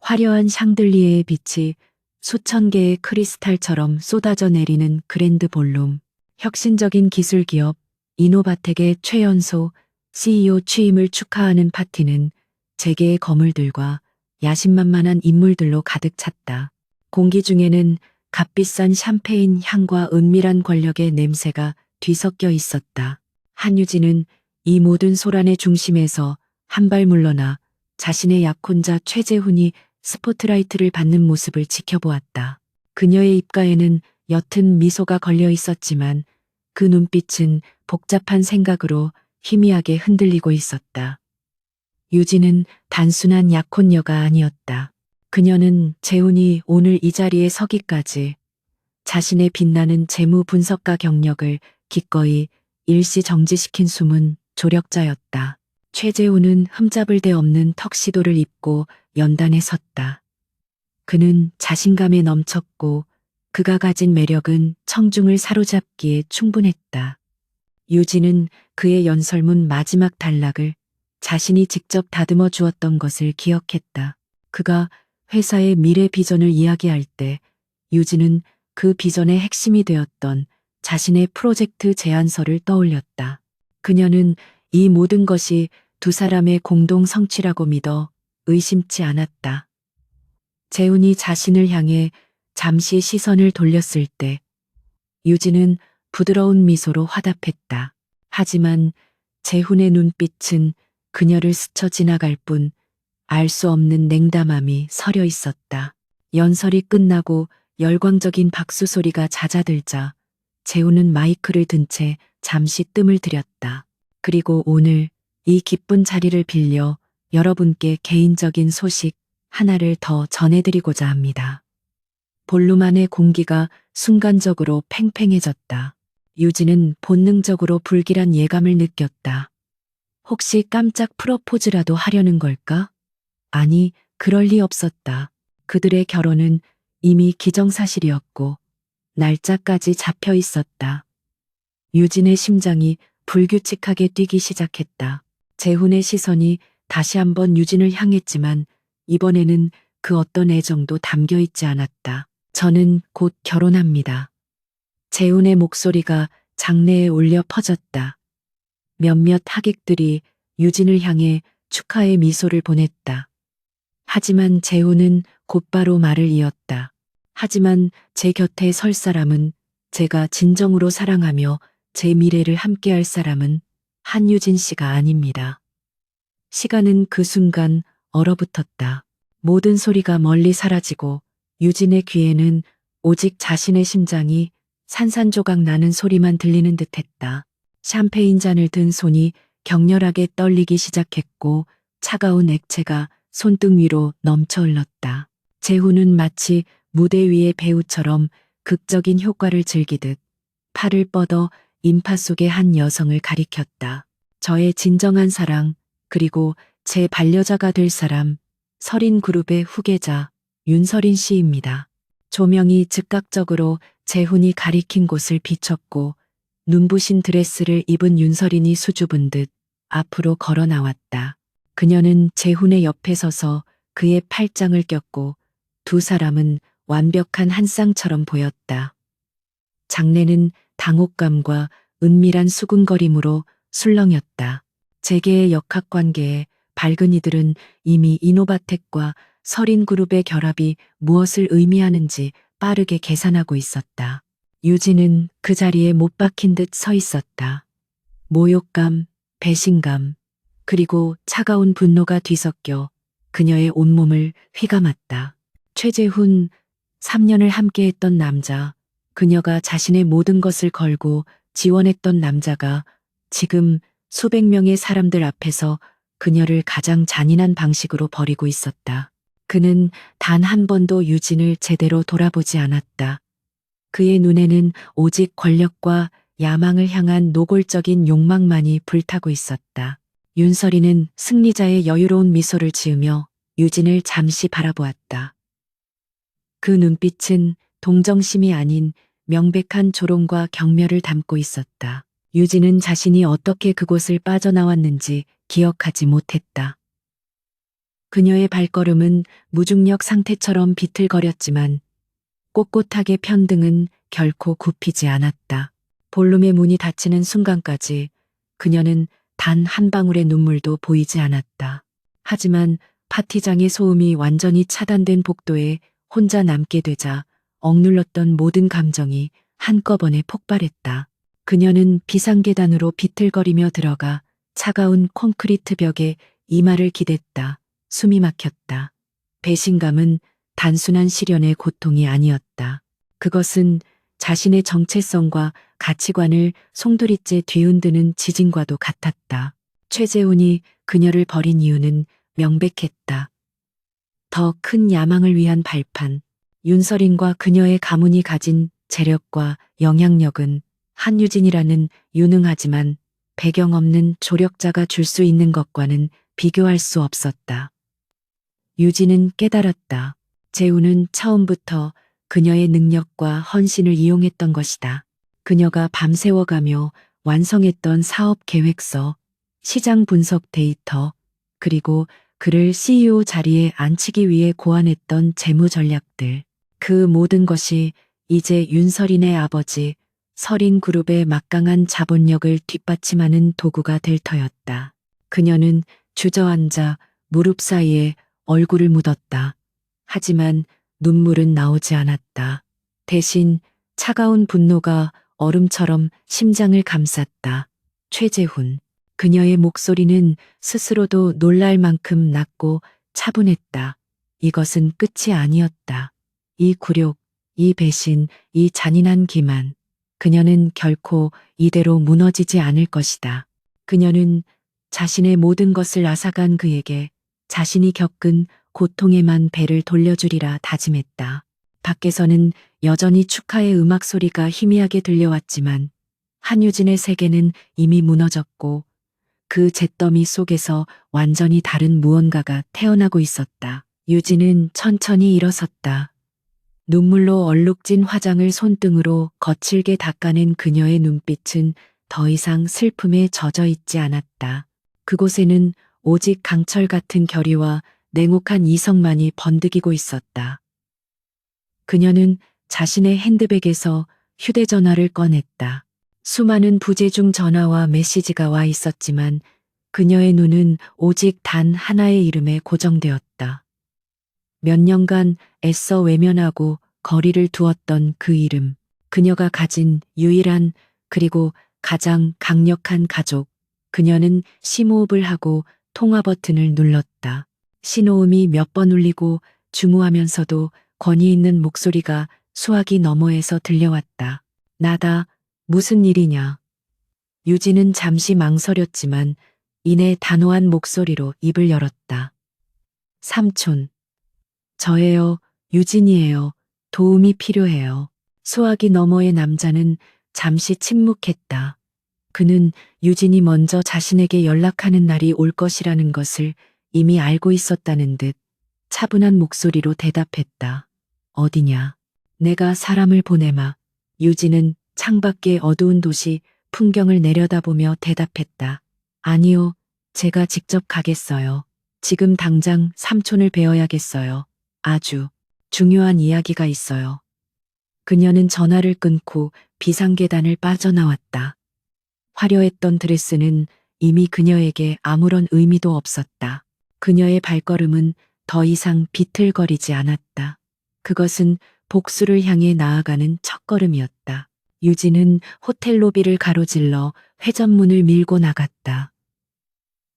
화려한 샹들리에의 빛이 수천 개의 크리스탈처럼 쏟아져 내리는 그랜드 볼룸. 혁신적인 기술 기업 이노바텍의 최연소 CEO 취임을 축하하는 파티는 재계의 거물들과 야심만만한 인물들로 가득 찼다. 공기 중에는 값비싼 샴페인 향과 은밀한 권력의 냄새가 뒤섞여 있었다. 한유진은 이 모든 소란의 중심에서 한 발 물러나 자신의 약혼자 최재훈이 스포트라이트를 받는 모습을 지켜보았다. 그녀의 입가에는 옅은 미소가 걸려 있었지만 그 눈빛은 복잡한 생각으로 희미하게 흔들리고 있었다. 유진은 단순한 약혼녀가 아니었다. 그녀는 재훈이 오늘 이 자리에 서기까지 자신의 빛나는 재무 분석가 경력을 기꺼이 일시 정지시킨 숨은 조력자였다. 최재훈은 흠잡을 데 없는 턱시도를 입고 연단에 섰다. 그는 자신감에 넘쳤고 그가 가진 매력은 청중을 사로잡기에 충분했다. 유진은 그의 연설문 마지막 단락을 자신이 직접 다듬어 주었던 것을 기억했다. 그가 회사의 미래 비전을 이야기할 때 유진은 그 비전의 핵심이 되었던 자신의 프로젝트 제안서를 떠올렸다. 그녀는 이 모든 것이 두 사람의 공동 성취라고 믿어 의심치 않았다. 재훈이 자신을 향해 잠시 시선을 돌렸을 때 유진은 부드러운 미소로 화답했다. 하지만 재훈의 눈빛은 그녀를 스쳐 지나갈 뿐 알 수 없는 냉담함이 서려 있었다. 연설이 끝나고 열광적인 박수 소리가 잦아들자 재훈은 마이크를 든 채 잠시 뜸을 들였다. 그리고 오늘 이 기쁜 자리를 빌려 여러분께 개인적인 소식 하나를 더 전해드리고자 합니다. 볼룸 안의 공기가 순간적으로 팽팽해졌다. 유진은 본능적으로 불길한 예감을 느꼈다. 혹시 깜짝 프러포즈라도 하려는 걸까? 아니, 그럴 리 없었다. 그들의 결혼은 이미 기정사실이었고 날짜까지 잡혀 있었다. 유진의 심장이 불규칙하게 뛰기 시작했다. 재훈의 시선이 다시 한번 유진을 향했지만 이번에는 그 어떤 애정도 담겨 있지 않았다. 저는 곧 결혼합니다. 재훈의 목소리가 장내에 울려 퍼졌다. 몇몇 하객들이 유진을 향해 축하의 미소를 보냈다. 하지만 재훈은 곧바로 말을 이었다. 하지만 제 곁에 설 사람은, 제가 진정으로 사랑하며 제 미래를 함께할 사람은 한유진 씨가 아닙니다. 시간은 그 순간 얼어붙었다. 모든 소리가 멀리 사라지고 유진의 귀에는 오직 자신의 심장이 산산조각 나는 소리만 들리는 듯했다. 샴페인 잔을 든 손이 격렬하게 떨리기 시작했고 차가운 액체가 손등 위로 넘쳐 흘렀다. 재훈은 마치 무대 위의 배우처럼 극적인 효과를 즐기듯 팔을 뻗어 인파 속의 한 여성을 가리켰다. 저의 진정한 사랑, 그리고 제 반려자가 될 사람, 서린그룹의 후계자 윤서린 씨입니다. 조명이 즉각적으로 재훈이 가리킨 곳을 비췄고 눈부신 드레스를 입은 윤서린이 수줍은 듯 앞으로 걸어 나왔다. 그녀는 재훈의 옆에 서서 그의 팔짱을 꼈고 두 사람은 완벽한 한 쌍처럼 보였다. 장내는 당혹감과 은밀한 수군거림으로 술렁였다. 재계의 역학관계에 밝은 이들은 이미 이노바텍과 서린그룹의 결합이 무엇을 의미하는지 빠르게 계산하고 있었다. 유진은 그 자리에 못 박힌 듯 서 있었다. 모욕감, 배신감, 그리고 차가운 분노가 뒤섞여 그녀의 온몸을 휘감았다. 최재훈, 3년을 함께했던 남자, 그녀가 자신의 모든 것을 걸고 지원했던 남자가 지금 수백 명의 사람들 앞에서 그녀를 가장 잔인한 방식으로 버리고 있었다. 그는 단 한 번도 유진을 제대로 돌아보지 않았다. 그의 눈에는 오직 권력과 야망을 향한 노골적인 욕망만이 불타고 있었다. 윤서린은 승리자의 여유로운 미소를 지으며 유진을 잠시 바라보았다. 그 눈빛은 동정심이 아닌 명백한 조롱과 경멸을 담고 있었다. 유진은 자신이 어떻게 그곳을 빠져나왔는지 기억하지 못했다. 그녀의 발걸음은 무중력 상태처럼 비틀거렸지만 꼿꼿하게 편 등은 결코 굽히지 않았다. 볼룸의 문이 닫히는 순간까지 그녀는 단 한 방울의 눈물도 보이지 않았다. 하지만 파티장의 소음이 완전히 차단된 복도에 혼자 남게 되자 억눌렀던 모든 감정이 한꺼번에 폭발했다. 그녀는 비상계단으로 비틀거리며 들어가 차가운 콘크리트 벽에 이마를 기댔다. 숨이 막혔다. 배신감은 단순한 시련의 고통이 아니었다. 그것은 자신의 정체성과 가치관을 송두리째 뒤흔드는 지진과도 같았다. 최재훈이 그녀를 버린 이유는 명백했다. 더 큰 야망을 위한 발판. 윤서린과 그녀의 가문이 가진 재력과 영향력은 한유진이라는 유능하지만 배경 없는 조력자가 줄 수 있는 것과는 비교할 수 없었다. 유진은 깨달았다. 재훈은 처음부터 그녀의 능력과 헌신을 이용했던 것이다. 그녀가 밤새워가며 완성했던 사업 계획서, 시장 분석 데이터, 그리고 그를 CEO 자리에 앉히기 위해 고안했던 재무 전략들. 그 모든 것이 이제 윤서린의 아버지 서린그룹의 막강한 자본력을 뒷받침하는 도구가 될 터였다. 그녀는 주저앉아 무릎 사이에 얼굴을 묻었다. 하지만 눈물은 나오지 않았다. 대신 차가운 분노가 얼음처럼 심장을 감쌌다. 최재훈. 그녀의 목소리는 스스로도 놀랄 만큼 낮고 차분했다. 이것은 끝이 아니었다. 이 굴욕, 이 배신, 이 잔인한 기만. 그녀는 결코 이대로 무너지지 않을 것이다. 그녀는 자신의 모든 것을 앗아간 그에게 자신이 겪은 고통에만 배를 돌려주리라 다짐했다. 밖에서는 여전히 축하의 음악 소리가 희미하게 들려왔지만 한유진의 세계는 이미 무너졌고 그 잿더미 속에서 완전히 다른 무언가가 태어나고 있었다. 유진은 천천히 일어섰다. 눈물로 얼룩진 화장을 손등으로 거칠게 닦아낸 그녀의 눈빛은 더 이상 슬픔에 젖어 있지 않았다. 그곳에는 오직 강철 같은 결의와 냉혹한 이성만이 번득이고 있었다. 그녀는 자신의 핸드백에서 휴대전화를 꺼냈다. 수많은 부재중 전화와 메시지가 와 있었지만 그녀의 눈은 오직 단 하나의 이름에 고정되었다. 몇 년간 애써 외면하고 거리를 두었던 그 이름. 그녀가 가진 유일한 그리고 가장 강력한 가족. 그녀는 심호흡을 하고 통화 버튼을 눌렀다. 신호음이 몇 번 울리고 중후하면서도 권위 있는 목소리가 수화기 너머에서 들려왔다. 나다. 무슨 일이냐. 유진은 잠시 망설였지만 이내 단호한 목소리로 입을 열었다. 삼촌. 저예요. 유진이에요. 도움이 필요해요. 수화기 너머의 남자는 잠시 침묵했다. 그는 유진이 먼저 자신에게 연락하는 날이 올 것이라는 것을 이미 알고 있었다는 듯 차분한 목소리로 대답했다. 어디냐? 내가 사람을 보내마. 유진은 창밖의 어두운 도시 풍경을 내려다보며 대답했다. 아니요, 제가 직접 가겠어요. 지금 당장 삼촌을 뵈어야겠어요. 아주 중요한 이야기가 있어요. 그녀는 전화를 끊고 비상계단을 빠져나왔다. 화려했던 드레스는 이미 그녀에게 아무런 의미도 없었다. 그녀의 발걸음은 더 이상 비틀거리지 않았다. 그것은 복수를 향해 나아가는 첫걸음이었다. 유진은 호텔 로비를 가로질러 회전문을 밀고 나갔다.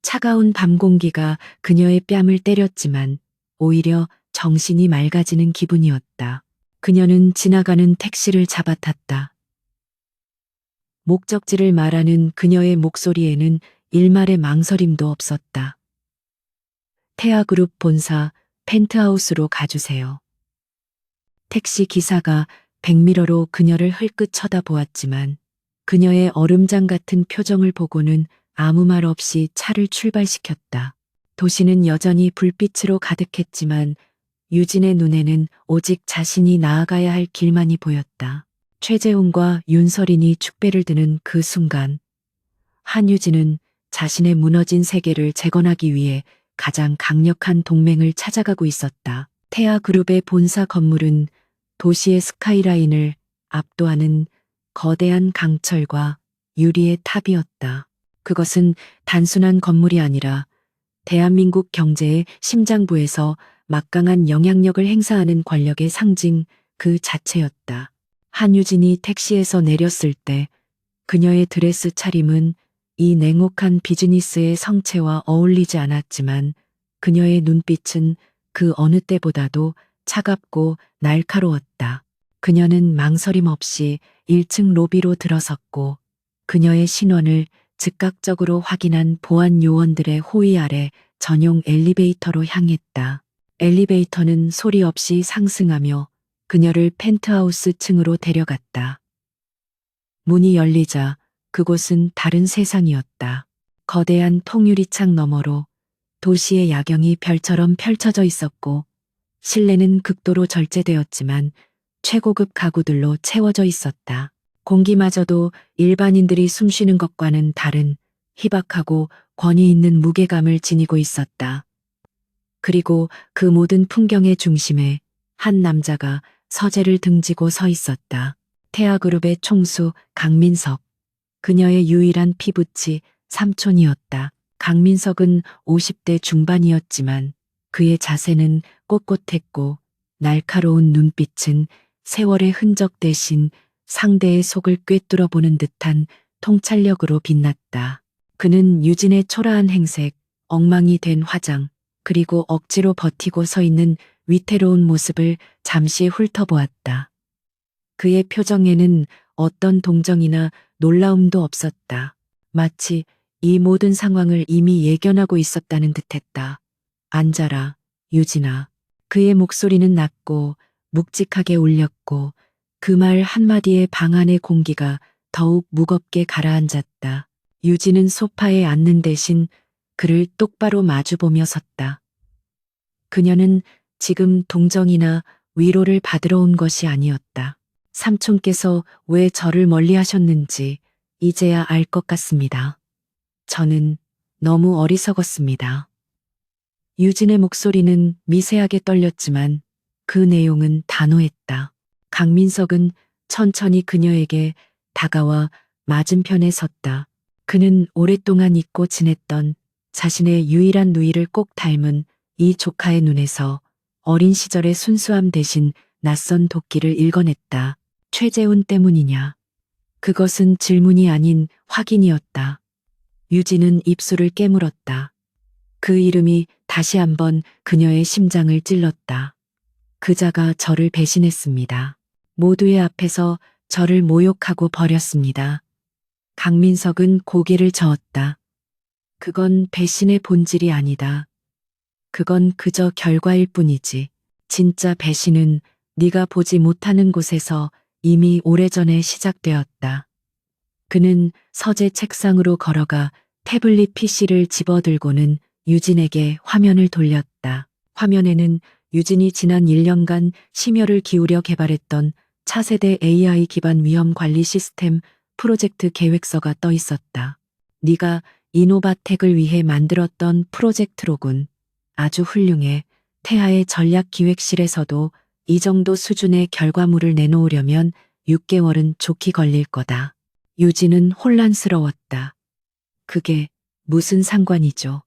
차가운 밤 공기가 그녀의 뺨을 때렸지만 오히려 정신이 맑아지는 기분이었다. 그녀는 지나가는 택시를 잡아탔다. 목적지를 말하는 그녀의 목소리에는 일말의 망설임도 없었다. 태아그룹 본사 펜트하우스로 가주세요. 택시 기사가 백미러로 그녀를 흘끗 쳐다보았지만 그녀의 얼음장 같은 표정을 보고는 아무 말 없이 차를 출발시켰다. 도시는 여전히 불빛으로 가득했지만 유진의 눈에는 오직 자신이 나아가야 할 길만이 보였다. 최재훈과 윤서린이 축배를 드는 그 순간 한유진은 자신의 무너진 세계를 재건하기 위해 가장 강력한 동맹을 찾아가고 있었다. 태아그룹의 본사 건물은 도시의 스카이라인을 압도하는 거대한 강철과 유리의 탑이었다. 그것은 단순한 건물이 아니라 대한민국 경제의 심장부에서 막강한 영향력을 행사하는 권력의 상징 그 자체였다. 한유진이 택시에서 내렸을 때 그녀의 드레스 차림은 이 냉혹한 비즈니스의 성체와 어울리지 않았지만 그녀의 눈빛은 그 어느 때보다도 차갑고 날카로웠다. 그녀는 망설임 없이 1층 로비로 들어섰고 그녀의 신원을 즉각적으로 확인한 보안 요원들의 호의 아래 전용 엘리베이터로 향했다. 엘리베이터는 소리 없이 상승하며 그녀를 펜트하우스 층으로 데려갔다. 문이 열리자 그곳은 다른 세상이었다. 거대한 통유리창 너머로 도시의 야경이 별처럼 펼쳐져 있었고 실내는 극도로 절제되었지만 최고급 가구들로 채워져 있었다. 공기마저도 일반인들이 숨쉬는 것과는 다른 희박하고 권위 있는 무게감을 지니고 있었다. 그리고 그 모든 풍경의 중심에 한 남자가 서재를 등지고 서 있었다. 태아그룹의 총수 강민석. 그녀의 유일한 피부치 삼촌이었다. 강민석은 50대 중반이었지만 그의 자세는 꼿꼿했고 날카로운 눈빛은 세월의 흔적 대신 상대의 속을 꿰뚫어 보는 듯한 통찰력으로 빛났다. 그는 유진의 초라한 행색, 엉망이 된 화장, 그리고 억지로 버티고 서 있는 위태로운 모습을 잠시 훑어보았다. 그의 표정에는 어떤 동정이나 놀라움도 없었다. 마치 이 모든 상황을 이미 예견하고 있었다는 듯했다. 앉아라, 유진아. 그의 목소리는 낮고 묵직하게 울렸고 그 말 한마디에 방 안의 공기가 더욱 무겁게 가라앉았다. 유진은 소파에 앉는 대신 그를 똑바로 마주보며 섰다. 그녀는 지금 동정이나 위로를 받으러 온 것이 아니었다. 삼촌께서 왜 저를 멀리 하셨는지 이제야 알 것 같습니다. 저는 너무 어리석었습니다. 유진의 목소리는 미세하게 떨렸지만 그 내용은 단호했다. 강민석은 천천히 그녀에게 다가와 맞은편에 섰다. 그는 오랫동안 잊고 지냈던 자신의 유일한 누이를 꼭 닮은 이 조카의 눈에서 어린 시절의 순수함 대신 낯선 도끼를 읽어냈다. 최재훈 때문이냐? 그것은 질문이 아닌 확인이었다. 유진은 입술을 깨물었다. 그 이름이 다시 한번 그녀의 심장을 찔렀다. 그자가 저를 배신했습니다. 모두의 앞에서 저를 모욕하고 버렸습니다. 강민석은 고개를 저었다. 그건 배신의 본질이 아니다. 그건 그저 결과일 뿐이지. 진짜 배신은 네가 보지 못하는 곳에서 이미 오래전에 시작되었다. 그는 서재 책상으로 걸어가 태블릿 PC를 집어들고는 유진에게 화면을 돌렸다. 화면에는 유진이 지난 1년간 심혈을 기울여 개발했던 차세대 AI 기반 위험 관리 시스템 프로젝트 계획서가 떠 있었다. 네가 이노바텍을 위해 만들었던 프로젝트로군. 아주 훌륭해. 태아의 전략기획실에서도 이 정도 수준의 결과물을 내놓으려면 6개월은 좋게 걸릴 거다. 유진은 혼란스러웠다. 그게 무슨 상관이죠?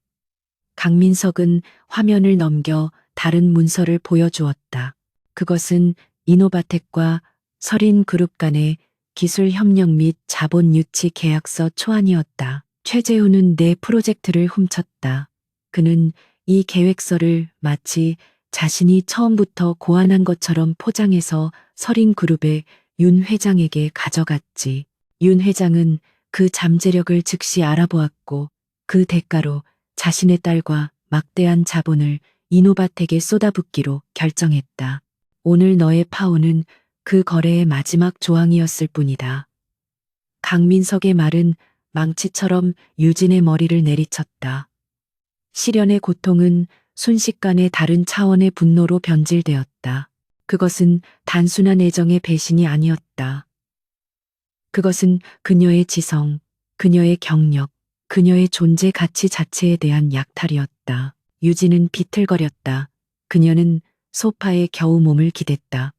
강민석은 화면을 넘겨 다른 문서를 보여주었다. 그것은 이노바텍과 서린그룹 간의 기술 협력 및 자본 유치 계약서 초안이었다. 최재훈은 내 프로젝트를 훔쳤다. 그는 이 계획서를 마치 자신이 처음부터 고안한 것처럼 포장해서 서린그룹의 윤 회장에게 가져갔지. 윤 회장은 그 잠재력을 즉시 알아보았고 그 대가로 자신의 딸과 막대한 자본을 이노바텍에 쏟아붓기로 결정했다. 오늘 너의 파혼은 그 거래의 마지막 조항이었을 뿐이다. 강민석의 말은 망치처럼 유진의 머리를 내리쳤다. 시련의 고통은 순식간에 다른 차원의 분노로 변질되었다. 그것은 단순한 애정의 배신이 아니었다. 그것은 그녀의 지성, 그녀의 경력, 그녀의 존재 가치 자체에 대한 약탈이었다. 유진은 비틀거렸다. 그녀는 소파에 겨우 몸을 기댔다.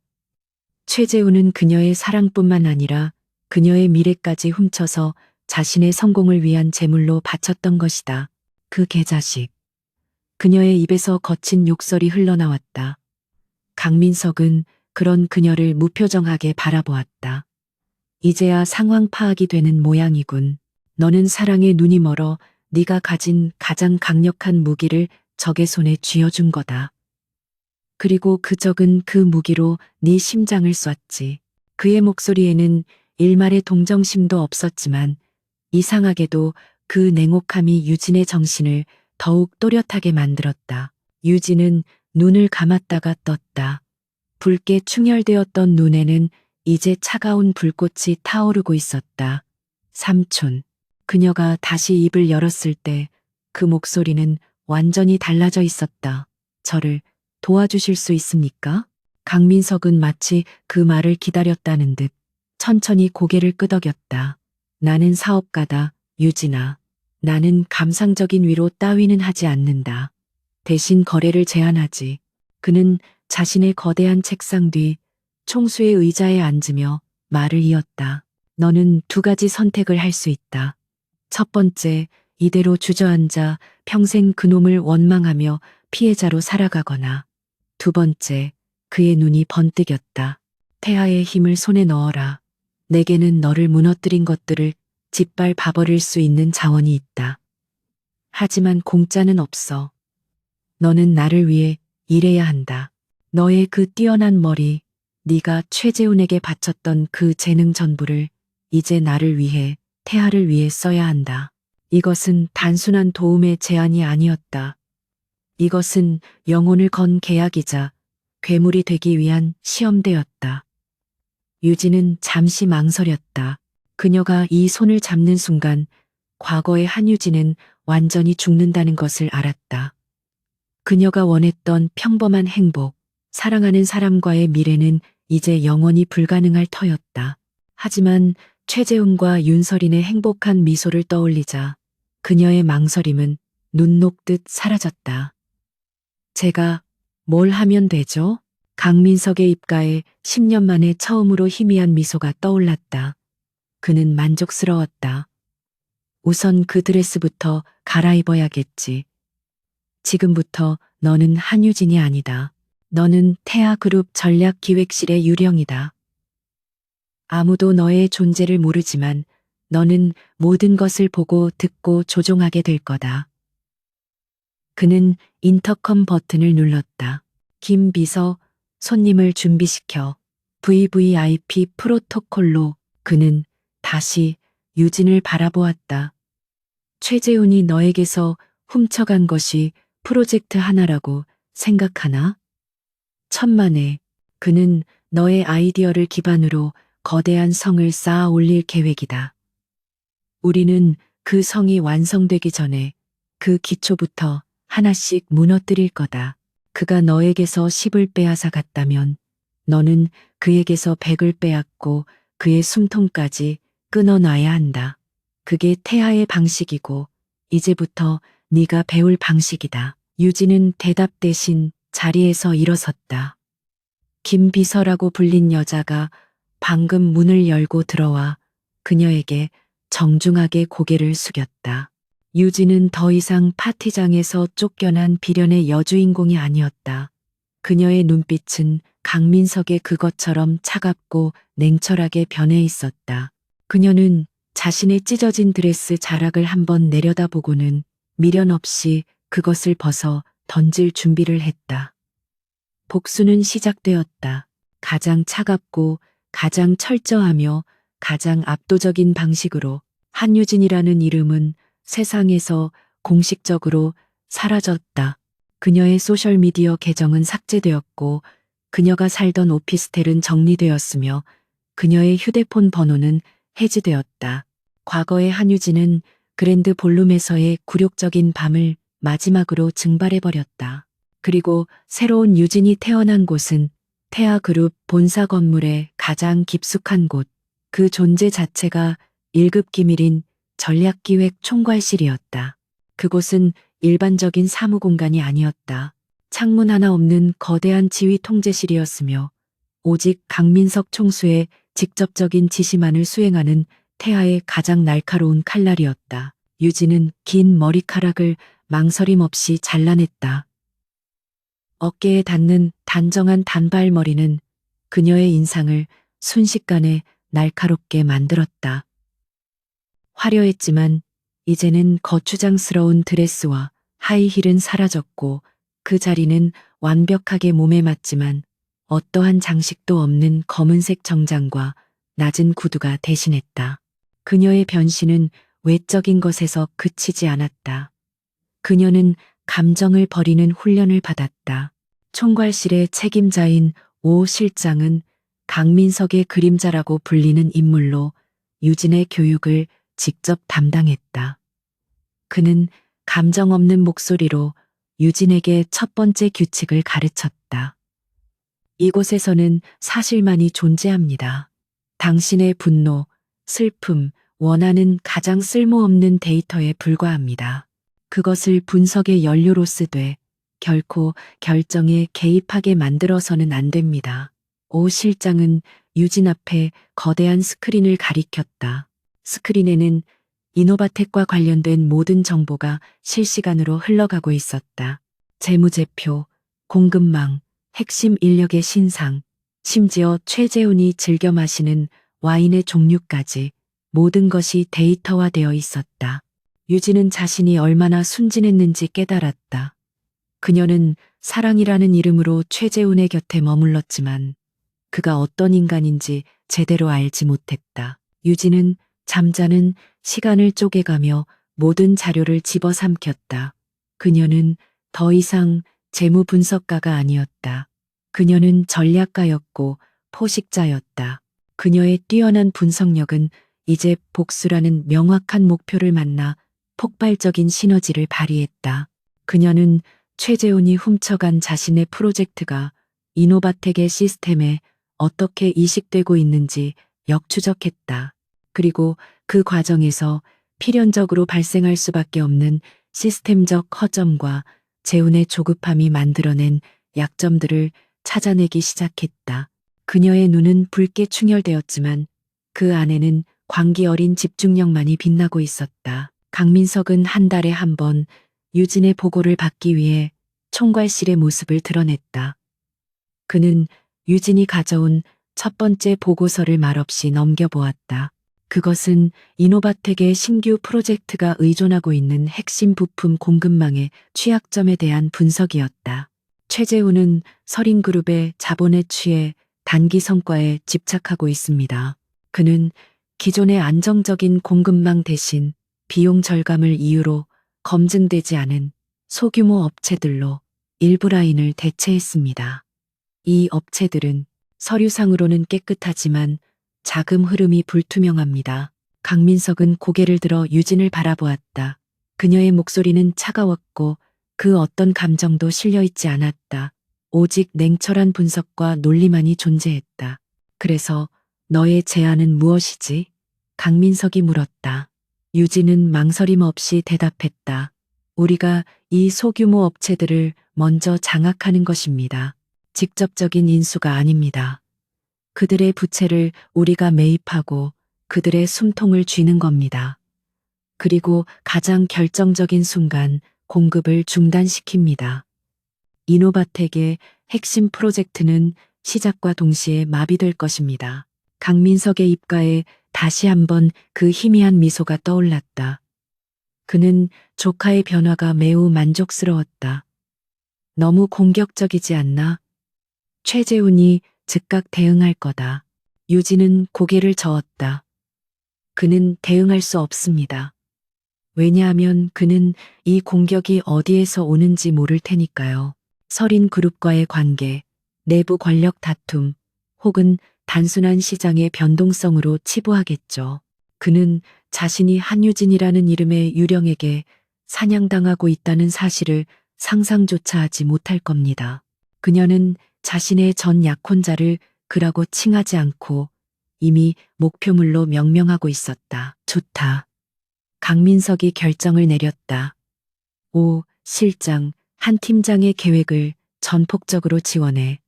최재우는 그녀의 사랑뿐만 아니라 그녀의 미래까지 훔쳐서 자신의 성공을 위한 제물로 바쳤던 것이다. 그 개자식. 그녀의 입에서 거친 욕설이 흘러나왔다. 강민석은 그런 그녀를 무표정하게 바라보았다. 이제야 상황 파악이 되는 모양이군. 너는 사랑에 눈이 멀어 네가 가진 가장 강력한 무기를 적의 손에 쥐어준 거다. 그리고 그 적은 그 무기로 네 심장을 쐈지. 그의 목소리에는 일말의 동정심도 없었지만 이상하게도 그 냉혹함이 유진의 정신을 더욱 또렷하게 만들었다. 유진은 눈을 감았다가 떴다. 붉게 충혈되었던 눈에는 이제 차가운 불꽃이 타오르고 있었다. 삼촌. 그녀가 다시 입을 열었을 때 그 목소리는 완전히 달라져 있었다. 저를 도와주실 수 있습니까? 강민석은 마치 그 말을 기다렸다는 듯 천천히 고개를 끄덕였다. 나는 사업가다, 유진아. 나는 감상적인 위로 따위는 하지 않는다. 대신 거래를 제안하지. 그는 자신의 거대한 책상 뒤 총수의 의자에 앉으며 말을 이었다. 너는 두 가지 선택을 할 수 있다. 첫 번째, 이대로 주저앉아 평생 그놈을 원망하며 피해자로 살아가거나. 두 번째, 그의 눈이 번뜩였다. 태아의 힘을 손에 넣어라. 내게는 너를 무너뜨린 것들을 짓밟아버릴 수 있는 자원이 있다. 하지만 공짜는 없어. 너는 나를 위해 일해야 한다. 너의 그 뛰어난 머리, 네가 최재훈에게 바쳤던 그 재능 전부를 이제 나를 위해, 태아를 위해 써야 한다. 이것은 단순한 도움의 제안이 아니었다. 이것은 영혼을 건 계약이자 괴물이 되기 위한 시험대였다. 유진은 잠시 망설였다. 그녀가 이 손을 잡는 순간 과거의 한유진은 완전히 죽는다는 것을 알았다. 그녀가 원했던 평범한 행복, 사랑하는 사람과의 미래는 이제 영원히 불가능할 터였다. 하지만 최재훈과 윤설인의 행복한 미소를 떠올리자 그녀의 망설임은 눈 녹듯 사라졌다. 제가 뭘 하면 되죠? 강민석의 입가에 10년 만에 처음으로 희미한 미소가 떠올랐다. 그는 만족스러웠다. 우선 그 드레스부터 갈아입어야겠지. 지금부터 너는 한유진이 아니다. 너는 태아그룹 전략기획실의 유령이다. 아무도 너의 존재를 모르지만 너는 모든 것을 보고 듣고 조종하게 될 거다. 그는 인터컴 버튼을 눌렀다. 김 비서, 손님을 준비시켜. VVIP 프로토콜로. 그는 다시 유진을 바라보았다. 최재훈이 너에게서 훔쳐간 것이 프로젝트 하나라고 생각하나? 천만에 그는 너의 아이디어를 기반으로 거대한 성을 쌓아 올릴 계획이다. 우리는 그 성이 완성되기 전에 그 기초부터 하나씩 무너뜨릴 거다. 그가 너에게서 10을 빼앗아 갔다면 너는 그에게서 100을 빼앗고 그의 숨통까지 끊어놔야 한다. 그게 태아의 방식이고 이제부터 네가 배울 방식이다. 유진은 대답 대신 자리에서 일어섰다. 김 비서라고 불린 여자가 방금 문을 열고 들어와 그녀에게 정중하게 고개를 숙였다. 유진은 더 이상 파티장에서 쫓겨난 비련의 여주인공이 아니었다. 그녀의 눈빛은 강민석의 그것처럼 차갑고 냉철하게 변해 있었다. 그녀는 자신의 찢어진 드레스 자락을 한번 내려다보고는 미련 없이 그것을 벗어 던질 준비를 했다. 복수는 시작되었다. 가장 차갑고 가장 철저하며 가장 압도적인 방식으로 한유진이라는 이름은 세상에서 공식적으로 사라졌다. 그녀의 소셜미디어 계정은 삭제되었고 그녀가 살던 오피스텔은 정리되었으며 그녀의 휴대폰 번호는 해지되었다. 과거의 한유진은 그랜드 볼룸에서의 굴욕적인 밤을 마지막으로 증발해버렸다. 그리고 새로운 유진이 태어난 곳은 태아그룹 본사 건물의 가장 깊숙한 곳, 그 존재 자체가 1급 기밀인 전략기획 총괄실이었다. 그곳은 일반적인 사무 공간이 아니었다. 창문 하나 없는 거대한 지휘 통제실이었으며 오직 강민석 총수의 직접적인 지시만을 수행하는 태하의 가장 날카로운 칼날이었다. 유진은 긴 머리카락을 망설임 없이 잘라냈다. 어깨에 닿는 단정한 단발머리는 그녀의 인상을 순식간에 날카롭게 만들었다. 화려했지만 이제는 거추장스러운 드레스와 하이힐은 사라졌고 그 자리는 완벽하게 몸에 맞지만 어떠한 장식도 없는 검은색 정장과 낮은 구두가 대신했다. 그녀의 변신은 외적인 것에서 그치지 않았다. 그녀는 감정을 버리는 훈련을 받았다. 총괄실의 책임자인 오 실장은 강민석의 그림자라고 불리는 인물로 유진의 교육을 직접 담당했다. 그는 감정 없는 목소리로 유진에게 첫 번째 규칙을 가르쳤다. 이곳에서는 사실만이 존재합니다. 당신의 분노, 슬픔, 원한은 가장 쓸모없는 데이터에 불과합니다. 그것을 분석의 연료로 쓰되 결코 결정에 개입하게 만들어서는 안 됩니다. 오 실장은 유진 앞에 거대한 스크린을 가리켰다. 스크린에는 이노바텍과 관련된 모든 정보가 실시간으로 흘러가고 있었다. 재무제표, 공급망, 핵심 인력의 신상, 심지어 최재훈이 즐겨 마시는 와인의 종류까지 모든 것이 데이터화되어 있었다. 유진은 자신이 얼마나 순진했는지 깨달았다. 그녀는 사랑이라는 이름으로 최재훈의 곁에 머물렀지만 그가 어떤 인간인지 제대로 알지 못했다. 유진은 잠자는 시간을 쪼개가며 모든 자료를 집어삼켰다. 그녀는 더 이상 재무 분석가가 아니었다. 그녀는 전략가였고 포식자였다. 그녀의 뛰어난 분석력은 이제 복수라는 명확한 목표를 만나 폭발적인 시너지를 발휘했다. 그녀는 최재훈이 훔쳐간 자신의 프로젝트가 이노바텍의 시스템에 어떻게 이식되고 있는지 역추적했다. 그리고 그 과정에서 필연적으로 발생할 수밖에 없는 시스템적 허점과 재훈의 조급함이 만들어낸 약점들을 찾아내기 시작했다. 그녀의 눈은 붉게 충혈되었지만 그 안에는 광기 어린 집중력만이 빛나고 있었다. 강민석은 한 달에 한 번 유진의 보고를 받기 위해 총괄실의 모습을 드러냈다. 그는 유진이 가져온 첫 번째 보고서를 말없이 넘겨보았다. 그것은 이노바텍의 신규 프로젝트가 의존하고 있는 핵심 부품 공급망의 취약점에 대한 분석이었다. 최재훈은 서린그룹의 자본에 취해 단기 성과에 집착하고 있습니다. 그는 기존의 안정적인 공급망 대신 비용 절감을 이유로 검증되지 않은 소규모 업체들로 일부 라인을 대체했습니다. 이 업체들은 서류상으로는 깨끗하지만 자금 흐름이 불투명합니다. 강민석은 고개를 들어 유진을 바라보았다. 그녀의 목소리는 차가웠고 그 어떤 감정도 실려있지 않았다. 오직 냉철한 분석과 논리만이 존재했다. 그래서 너의 제안은 무엇이지? 강민석이 물었다. 유진은 망설임 없이 대답했다. 우리가 이 소규모 업체들을 먼저 장악하는 것입니다. 직접적인 인수가 아닙니다. 그들의 부채를 우리가 매입하고 그들의 숨통을 쥐는 겁니다. 그리고 가장 결정적인 순간 공급을 중단시킵니다. 이노바텍의 핵심 프로젝트는 시작과 동시에 마비될 것입니다. 강민석의 입가에 다시 한번 그 희미한 미소가 떠올랐다. 그는 조카의 변화가 매우 만족스러웠다. 너무 공격적이지 않나? 최재훈이 즉각 대응할 거다. 유진은 고개를 저었다. 그는 대응할 수 없습니다. 왜냐하면 그는 이 공격이 어디에서 오는지 모를 테니까요. 서린그룹과의 관계, 내부 권력 다툼, 혹은 단순한 시장의 변동성으로 치부하겠죠. 그는 자신이 한유진이라는 이름의 유령에게 사냥당하고 있다는 사실을 상상조차 하지 못할 겁니다. 그녀는 자신의 전 약혼자를 그라고 칭하지 않고 이미 목표물로 명명하고 있었다. 좋다. 강민석이 결정을 내렸다. 오 실장, 한 팀장의 계획을 전폭적으로 지원해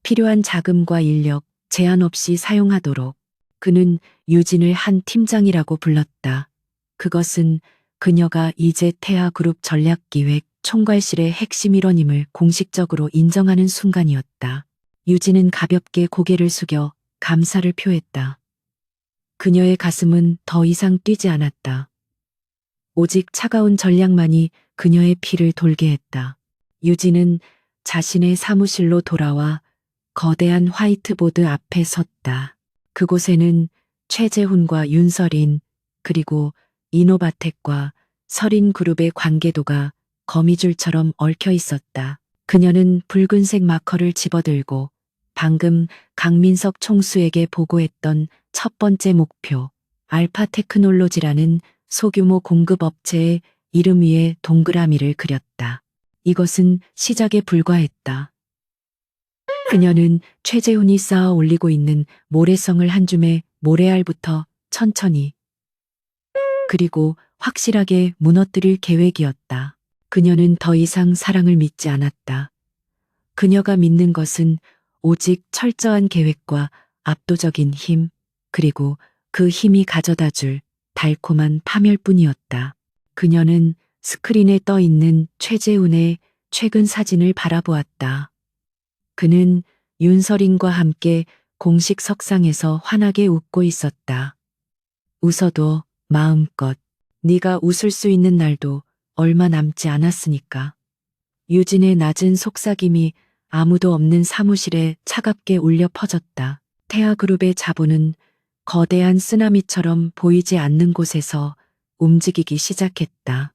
필요한 자금과 인력 제한 없이 사용하도록 그는 유진을 한 팀장이라고 불렀다. 그것은 그녀가 이제 태아그룹 전략기획 총괄실의 핵심 일원임을 공식적으로 인정하는 순간이었다. 유진은 가볍게 고개를 숙여 감사를 표했다. 그녀의 가슴은 더 이상 뛰지 않았다. 오직 차가운 전략만이 그녀의 피를 돌게 했다. 유진은 자신의 사무실로 돌아와 거대한 화이트보드 앞에 섰다. 그곳에는 최재훈과 윤설인, 그리고 이노바텍과 설인그룹의 관계도가 거미줄처럼 얽혀 있었다. 그녀는 붉은색 마커를 집어들고 방금 강민석 총수에게 보고했던 첫 번째 목표, 알파테크놀로지라는 소규모 공급업체의 이름 위에 동그라미를 그렸다. 이것은 시작에 불과했다. 그녀는 최재훈이 쌓아 올리고 있는 모래성을 한 줌의 모래알부터 천천히 그리고 확실하게 무너뜨릴 계획이었다. 그녀는 더 이상 사랑을 믿지 않았다. 그녀가 믿는 것은 오직 철저한 계획과 압도적인 힘, 그리고 그 힘이 가져다 줄 달콤한 파멸뿐이었다. 그녀는 스크린에 떠 있는 최재훈의 최근 사진을 바라보았다. 그는 윤설인과 함께 공식 석상에서 환하게 웃고 있었다. 웃어도 마음껏. 네가 웃을 수 있는 날도 얼마 남지 않았으니까. 유진의 낮은 속삭임이 아무도 없는 사무실에 차갑게 울려 퍼졌다. 태아그룹의 자본은 거대한 쓰나미처럼 보이지 않는 곳에서 움직이기 시작했다.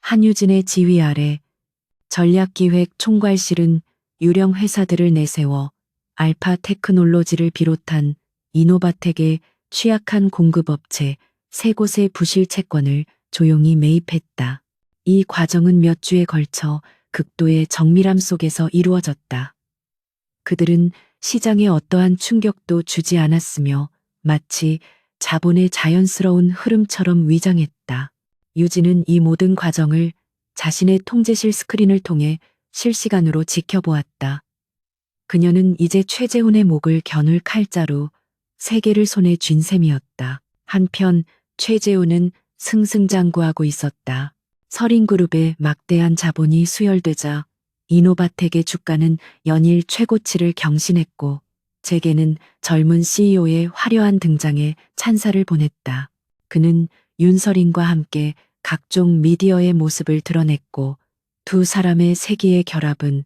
한유진의 지휘 아래 전략기획 총괄실은 유령 회사들을 내세워 알파 테크놀로지를 비롯한 이노바텍의 취약한 공급업체 3곳의 부실 채권을 조용히 매입했다. 이 과정은 몇 주에 걸쳐 극도의 정밀함 속에서 이루어졌다. 그들은 시장에 어떠한 충격도 주지 않았으며 마치 자본의 자연스러운 흐름처럼 위장했다. 유진은 이 모든 과정을 자신의 통제실 스크린을 통해 실시간으로 지켜보았다. 그녀는 이제 최재훈의 목을 겨눌 칼자루 3개를 손에 쥔 셈이었다. 한편 최재훈은 승승장구하고 있었다. 설인그룹의 막대한 자본이 수혈되자 이노바텍의 주가는 연일 최고치를 경신했고 재계는 젊은 CEO의 화려한 등장에 찬사를 보냈다. 그는 윤설인과 함께 각종 미디어의 모습을 드러냈고 두 사람의 세기의 결합은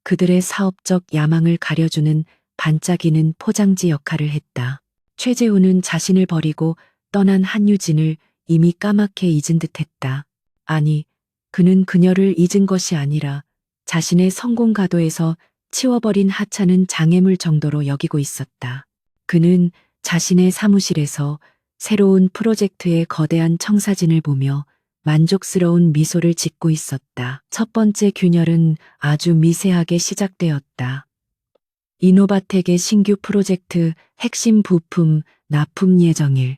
그들의 사업적 야망을 가려주는 반짝이는 포장지 역할을 했다. 최재훈은 자신을 버리고 떠난 한유진을 이미 까맣게 잊은 듯했다. 아니, 그는 그녀를 잊은 것이 아니라 자신의 성공 가도에서 치워버린 하찮은 장애물 정도로 여기고 있었다. 그는 자신의 사무실에서 새로운 프로젝트의 거대한 청사진을 보며 만족스러운 미소를 짓고 있었다. 첫 번째 균열은 아주 미세하게 시작되었다. 이노바텍의 신규 프로젝트 핵심 부품 납품 예정일.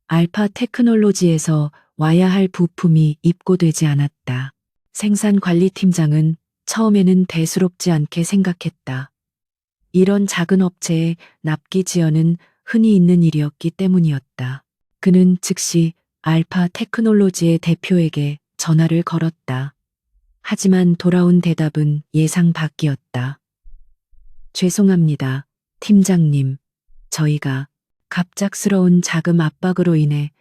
알파 테크놀로지에서 와야 할 부품이 입고되지 않았다. 생산관리팀장은 처음에는 대수롭지 않게 생각했다. 이런 작은 업체의 납기 지연은 흔히 있는 일이었기 때문이었다. 그는 즉시 알파 테크놀로지의 대표에게 전화를 걸었다. 하지만 돌아온 대답은 예상 밖이었다. 죄송합니다, 팀장님. 저희가 갑작스러운 자금 압박으로 인해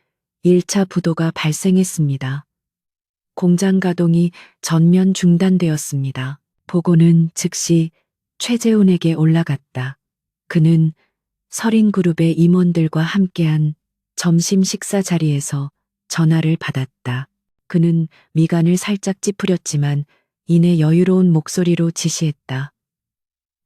1차 부도가 발생했습니다. 공장 가동이 전면 중단되었습니다. 보고는 즉시 최재훈에게 올라갔다. 그는 설인그룹의 임원들과 함께한 점심 식사 자리에서 전화를 받았다. 그는 미간을 살짝 찌푸렸지만 이내 여유로운 목소리로 지시했다.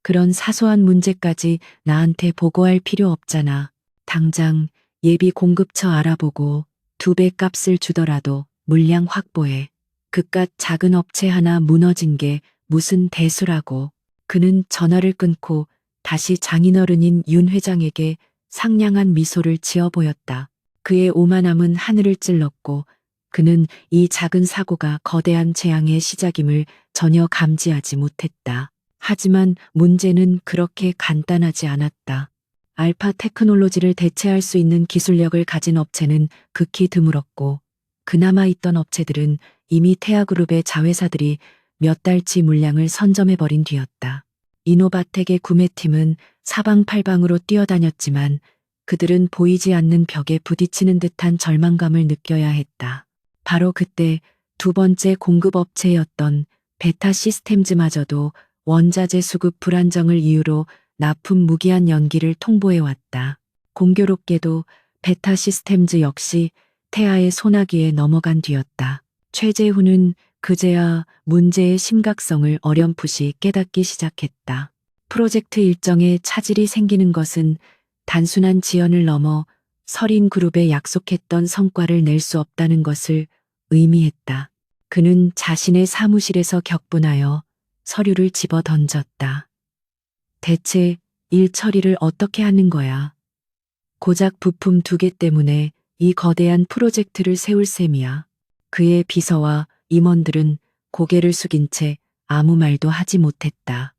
그런 사소한 문제까지 나한테 보고할 필요 없잖아. 당장 예비 공급처 알아보고 2배 값을 주더라도 물량 확보해. 그깟 작은 업체 하나 무너진 게 무슨 대수라고. 그는 전화를 끊고 다시 장인어른인 윤 회장에게 상냥한 미소를 지어 보였다. 그의 오만함은 하늘을 찔렀고 그는 이 작은 사고가 거대한 재앙의 시작임을 전혀 감지하지 못했다. 하지만 문제는 그렇게 간단하지 않았다. 알파 테크놀로지를 대체할 수 있는 기술력을 가진 업체는 극히 드물었고, 그나마 있던 업체들은 이미 태아그룹의 자회사들이 몇 달치 물량을 선점해버린 뒤였다. 이노바텍의 구매팀은 사방팔방으로 뛰어다녔지만 그들은 보이지 않는 벽에 부딪히는 듯한 절망감을 느껴야 했다. 바로 그때 두 번째 공급업체였던 베타 시스템즈마저도 원자재 수급 불안정을 이유로 납품 무기한 연기를 통보해왔다. 공교롭게도 베타 시스템즈 역시 태아의 소나기에 넘어간 뒤였다. 최재훈은 그제야 문제의 심각성을 어렴풋이 깨닫기 시작했다. 프로젝트 일정에 차질이 생기는 것은 단순한 지연을 넘어 서린그룹에 약속했던 성과를 낼 수 없다는 것을 의미했다. 그는 자신의 사무실에서 격분하여 서류를 집어 던졌다. 대체 일 처리를 어떻게 하는 거야? 고작 부품 2개 때문에 이 거대한 프로젝트를 세울 셈이야. 그의 비서와 임원들은 고개를 숙인 채 아무 말도 하지 못했다.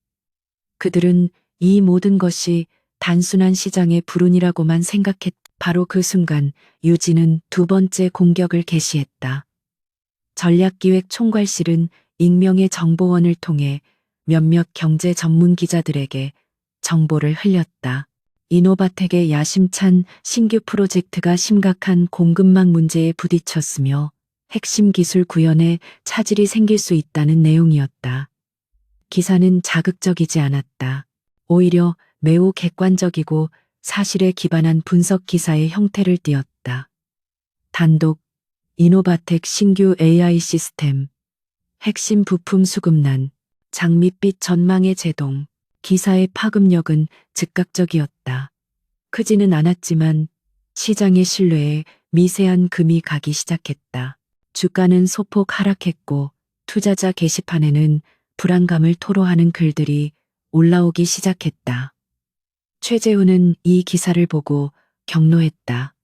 그들은 이 모든 것이 단순한 시장의 불운이라고만 생각했다. 바로 그 순간 유진은 두 번째 공격을 개시했다. 전략기획 총괄실은 익명의 정보원을 통해 몇몇 경제 전문 기자들에게 정보를 흘렸다. 이노바텍의 야심찬 신규 프로젝트가 심각한 공급망 문제에 부딪혔으며 핵심 기술 구현에 차질이 생길 수 있다는 내용이었다. 기사는 자극적이지 않았다. 오히려 매우 객관적이고 사실에 기반한 분석 기사의 형태를 띠었다. 단독, 이노바텍 신규 AI 시스템, 핵심 부품 수급난, 장밋빛 전망의 제동. 기사의 파급력은 즉각적이었다. 크지는 않았지만 시장의 신뢰에 미세한 금이 가기 시작했다. 주가는 소폭 하락했고 투자자 게시판에는 불안감을 토로하는 글들이 올라오기 시작했다. 최재훈은 이 기사를 보고 격노했다.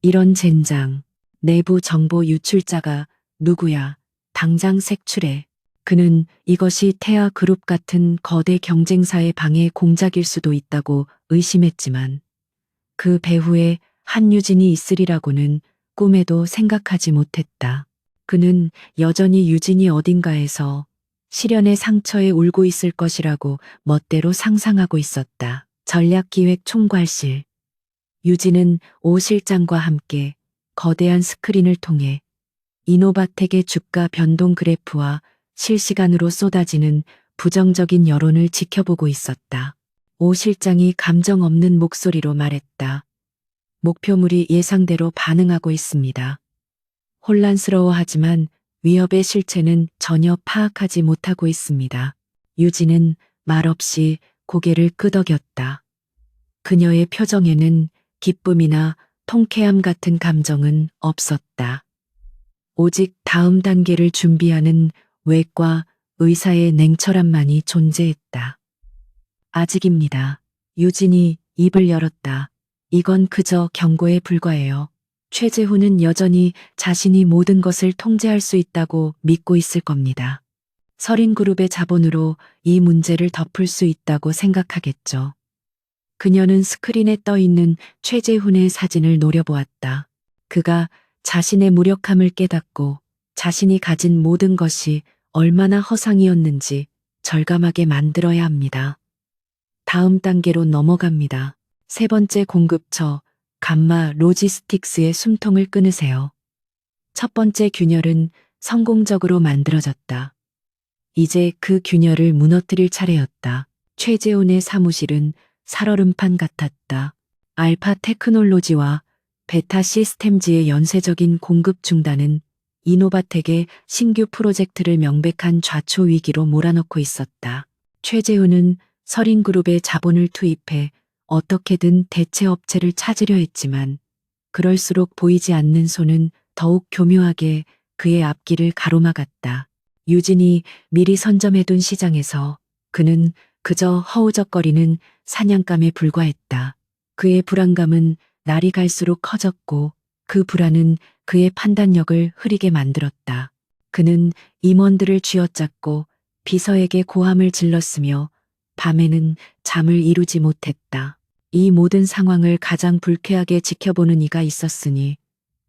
이런 젠장, 내부 정보 유출자가 누구야? 당장 색출해. 그는 이것이 태아그룹 같은 거대 경쟁사의 방해 공작일 수도 있다고 의심했지만 그 배후에 한유진이 있으리라고는 꿈에도 생각하지 못했다. 그는 여전히 유진이 어딘가에서 시련의 상처에 울고 있을 것이라고 멋대로 상상하고 있었다. 전략기획 총괄실. 유진은 오 실장과 함께 거대한 스크린을 통해 이노바텍의 주가 변동 그래프와 실시간으로 쏟아지는 부정적인 여론을 지켜보고 있었다. 오 실장이 감정 없는 목소리로 말했다. 목표물이 예상대로 반응하고 있습니다. 혼란스러워하지만 위협의 실체는 전혀 파악하지 못하고 있습니다. 유진은 말없이 고개를 끄덕였다. 그녀의 표정에는 기쁨이나 통쾌함 같은 감정은 없었다. 오직 다음 단계를 준비하는 외과 의사의 냉철함만이 존재했다. 아직입니다. 유진이 입을 열었다. 이건 그저 경고에 불과해요. 최재훈은 여전히 자신이 모든 것을 통제할 수 있다고 믿고 있을 겁니다. 서린그룹의 자본으로 이 문제를 덮을 수 있다고 생각하겠죠. 그녀는 스크린에 떠 있는 최재훈의 사진을 노려보았다. 그가 자신의 무력함을 깨닫고 자신이 가진 모든 것이 얼마나 허상이었는지 절감하게 만들어야 합니다. 다음 단계로 넘어갑니다. 세 번째 공급처, 감마 로지스틱스의 숨통을 끊으세요. 첫 번째 균열은 성공적으로 만들어졌다. 이제 그 균열을 무너뜨릴 차례였다. 최재훈의 사무실은 살얼음판 같았다. 알파 테크놀로지와 베타 시스템즈의 연쇄적인 공급 중단은 이노바텍의 신규 프로젝트를 명백한 좌초 위기로 몰아넣고 있었다. 최재훈은 서린그룹의 자본을 투입해 어떻게든 대체 업체를 찾으려 했지만 그럴수록 보이지 않는 손은 더욱 교묘하게 그의 앞길을 가로막았다. 유진이 미리 선점해둔 시장에서 그는 그저 허우적거리는 사냥감에 불과했다. 그의 불안감은 날이 갈수록 커졌고 그 불안은 그의 판단력을 흐리게 만들었다. 그는 임원들을 쥐어짰고 비서에게 고함을 질렀으며 밤에는 잠을 이루지 못했다. 이 모든 상황을 가장 불쾌하게 지켜보는 이가 있었으니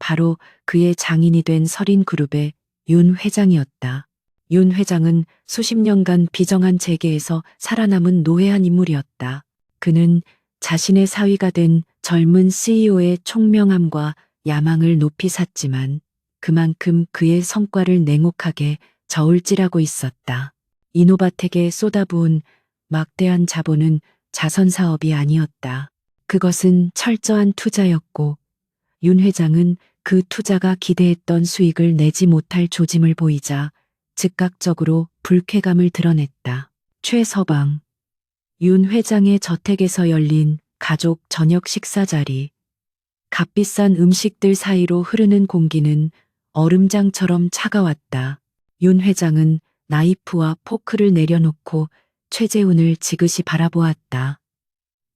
바로 그의 장인이 된 서린그룹의 윤 회장이었다. 윤 회장은 수십 년간 비정한 재계에서 살아남은 노회한 인물이었다. 그는 자신의 사위가 된 젊은 CEO의 총명함과 야망을 높이 샀지만 그만큼 그의 성과를 냉혹하게 저울질하고 있었다. 이노바텍에 쏟아부은 막대한 자본은 자선 사업이 아니었다. 그것은 철저한 투자였고 윤 회장은 그 투자가 기대했던 수익을 내지 못할 조짐을 보이자 즉각적으로 불쾌감을 드러냈다. 최서방. 윤 회장의 저택에서 열린 가족 저녁 식사 자리. 값비싼 음식들 사이로 흐르는 공기는 얼음장처럼 차가웠다. 윤 회장은 나이프와 포크를 내려놓고 최재훈을 지그시 바라보았다.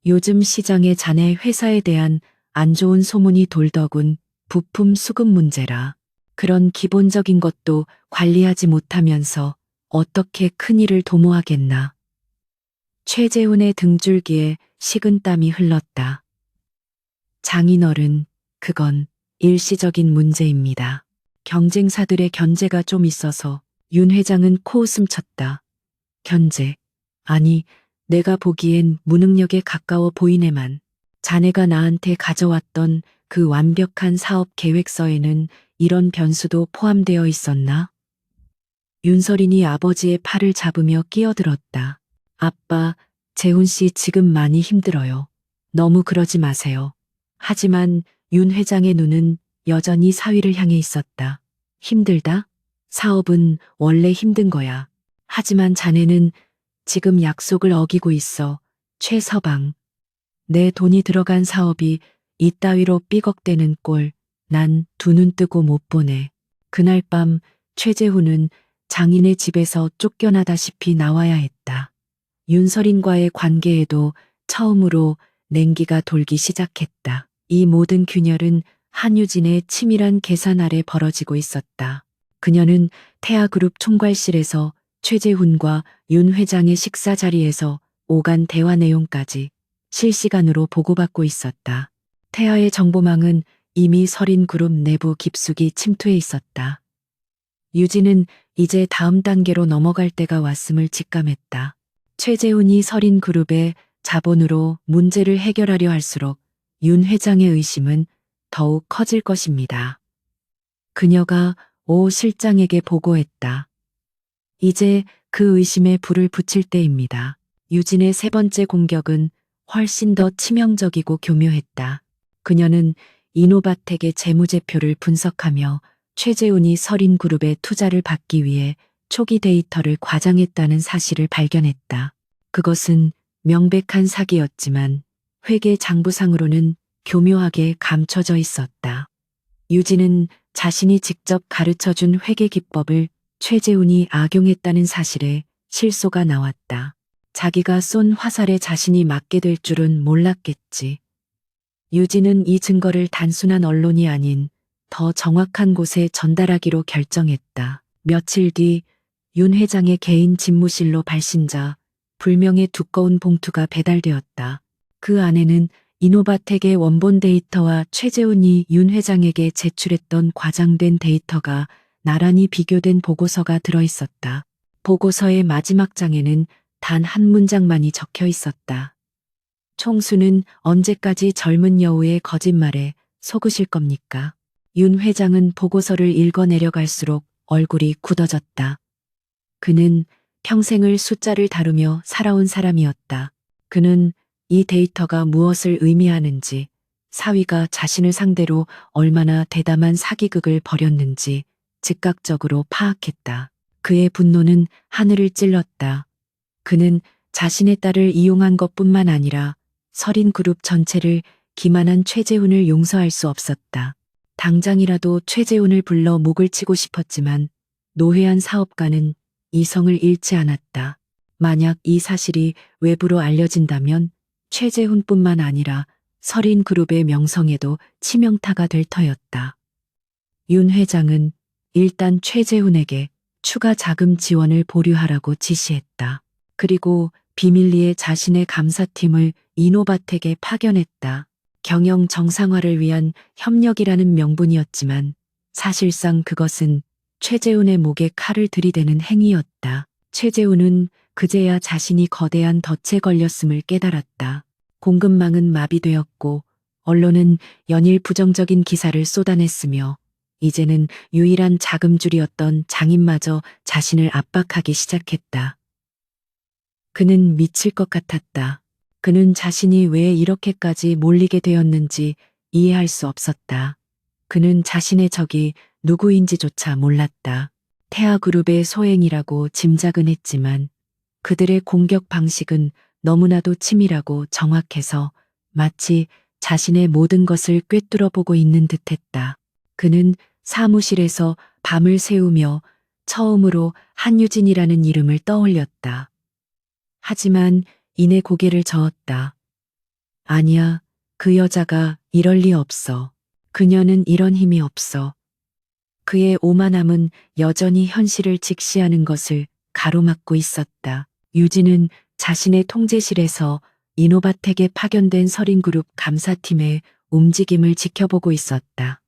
요즘 시장에 자네 회사에 대한 안 좋은 소문이 돌더군. 부품 수급 문제라. 그런 기본적인 것도 관리하지 못하면서 어떻게 큰일을 도모하겠나. 최재훈의 등줄기에 식은땀이 흘렀다. 장인어른, 그건 일시적인 문제입니다. 경쟁사들의 견제가 좀 있어서 윤 회장은 코웃음 쳤다. 견제. 아니, 내가 보기엔 무능력에 가까워 보이네만. 자네가 나한테 가져왔던 그 완벽한 사업 계획서에는 이런 변수도 포함되어 있었나? 윤서린이 아버지의 팔을 잡으며 끼어들었다. 아빠, 재훈 씨 지금 많이 힘들어요. 너무 그러지 마세요. 하지만 윤 회장의 눈은 여전히 사위를 향해 있었다. 힘들다? 사업은 원래 힘든 거야. 하지만 자네는 지금 약속을 어기고 있어. 최서방. 내 돈이 들어간 사업이 이따위로 삐걱대는 꼴, 난 두 눈 뜨고 못 보네. 그날 밤 최재훈은 장인의 집에서 쫓겨나다시피 나와야 했다. 윤서린과의 관계에도 처음으로 냉기가 돌기 시작했다. 이 모든 균열은 한유진의 치밀한 계산 아래 벌어지고 있었다. 그녀는 태아그룹 총괄실에서 최재훈과 윤 회장의 식사 자리에서 오간 대화 내용까지 실시간으로 보고받고 있었다. 태아의 정보망은 이미 서린그룹 내부 깊숙이 침투해 있었다. 유진은 이제 다음 단계로 넘어갈 때가 왔음을 직감했다. 최재훈이 서린그룹의 자본으로 문제를 해결하려 할수록 윤 회장의 의심은 더욱 커질 것입니다. 그녀가 오 실장에게 보고했다. 이제 그 의심에 불을 붙일 때입니다. 유진의 세 번째 공격은 훨씬 더 치명적이고 교묘했다. 그녀는 이노바텍의 재무제표를 분석하며 최재훈이 서린그룹의 투자를 받기 위해 초기 데이터를 과장했다는 사실을 발견했다. 그것은 명백한 사기였지만 회계 장부상으로는 교묘하게 감춰져 있었다. 유진은 자신이 직접 가르쳐준 회계 기법을 최재훈이 악용했다는 사실에 실소가 나왔다. 자기가 쏜 화살에 자신이 맞게 될 줄은 몰랐겠지. 유진은 이 증거를 단순한 언론이 아닌 더 정확한 곳에 전달하기로 결정했다. 며칠 뒤 윤 회장의 개인 집무실로 발신자 불명의 두꺼운 봉투가 배달되었다. 그 안에는 이노바텍의 원본 데이터와 최재훈이 윤 회장에게 제출했던 과장된 데이터가 나란히 비교된 보고서가 들어있었다. 보고서의 마지막 장에는 단 한 문장만이 적혀 있었다. 총수는 언제까지 젊은 여우의 거짓말에 속으실 겁니까? 윤 회장은 보고서를 읽어 내려갈수록 얼굴이 굳어졌다. 그는 평생을 숫자를 다루며 살아온 사람이었다. 그는 이 데이터가 무엇을 의미하는지, 사위가 자신을 상대로 얼마나 대담한 사기극을 벌였는지 즉각적으로 파악했다. 그의 분노는 하늘을 찔렀다. 그는 자신의 딸을 이용한 것뿐만 아니라 서린그룹 전체를 기만한 최재훈을 용서할 수 없었다. 당장이라도 최재훈을 불러 목을 치고 싶었지만 노회한 사업가는 이성을 잃지 않았다. 만약 이 사실이 외부로 알려진다면 최재훈뿐만 아니라 서린그룹의 명성에도 치명타가 될 터였다. 윤 회장은 일단 최재훈에게 추가 자금 지원을 보류하라고 지시했다. 그리고 비밀리에 자신의 감사팀을 이노바텍에 파견했다. 경영 정상화를 위한 협력이라는 명분이었지만 사실상 그것은 최재훈의 목에 칼을 들이대는 행위였다. 최재훈은 그제야 자신이 거대한 덫에 걸렸음을 깨달았다. 공급망은 마비되었고 언론은 연일 부정적인 기사를 쏟아냈으며 이제는 유일한 자금줄이었던 장인마저 자신을 압박하기 시작했다. 그는 미칠 것 같았다. 그는 자신이 왜 이렇게까지 몰리게 되었는지 이해할 수 없었다. 그는 자신의 적이 누구인지조차 몰랐다. 태아그룹의 소행이라고 짐작은 했지만 그들의 공격 방식은 너무나도 치밀하고 정확해서 마치 자신의 모든 것을 꿰뚫어 보고 있는 듯했다. 그는 사무실에서 밤을 새우며 처음으로 한유진이라는 이름을 떠올렸다. 하지만 이내 고개를 저었다. 아니야, 그 여자가 이럴 리 없어. 그녀는 이런 힘이 없어. 그의 오만함은 여전히 현실을 직시하는 것을 가로막고 있었다. 유진은 자신의 통제실에서 이노바텍에 파견된 서린그룹 감사팀의 움직임을 지켜보고 있었다.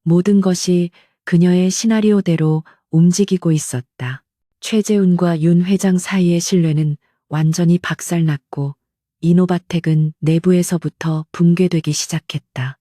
모든 것이 그녀의 시나리오대로 움직이고 있었다. 최재훈과 윤 회장 사이의 신뢰는 완전히 박살났고 이노바텍은 내부에서부터 붕괴되기 시작했다.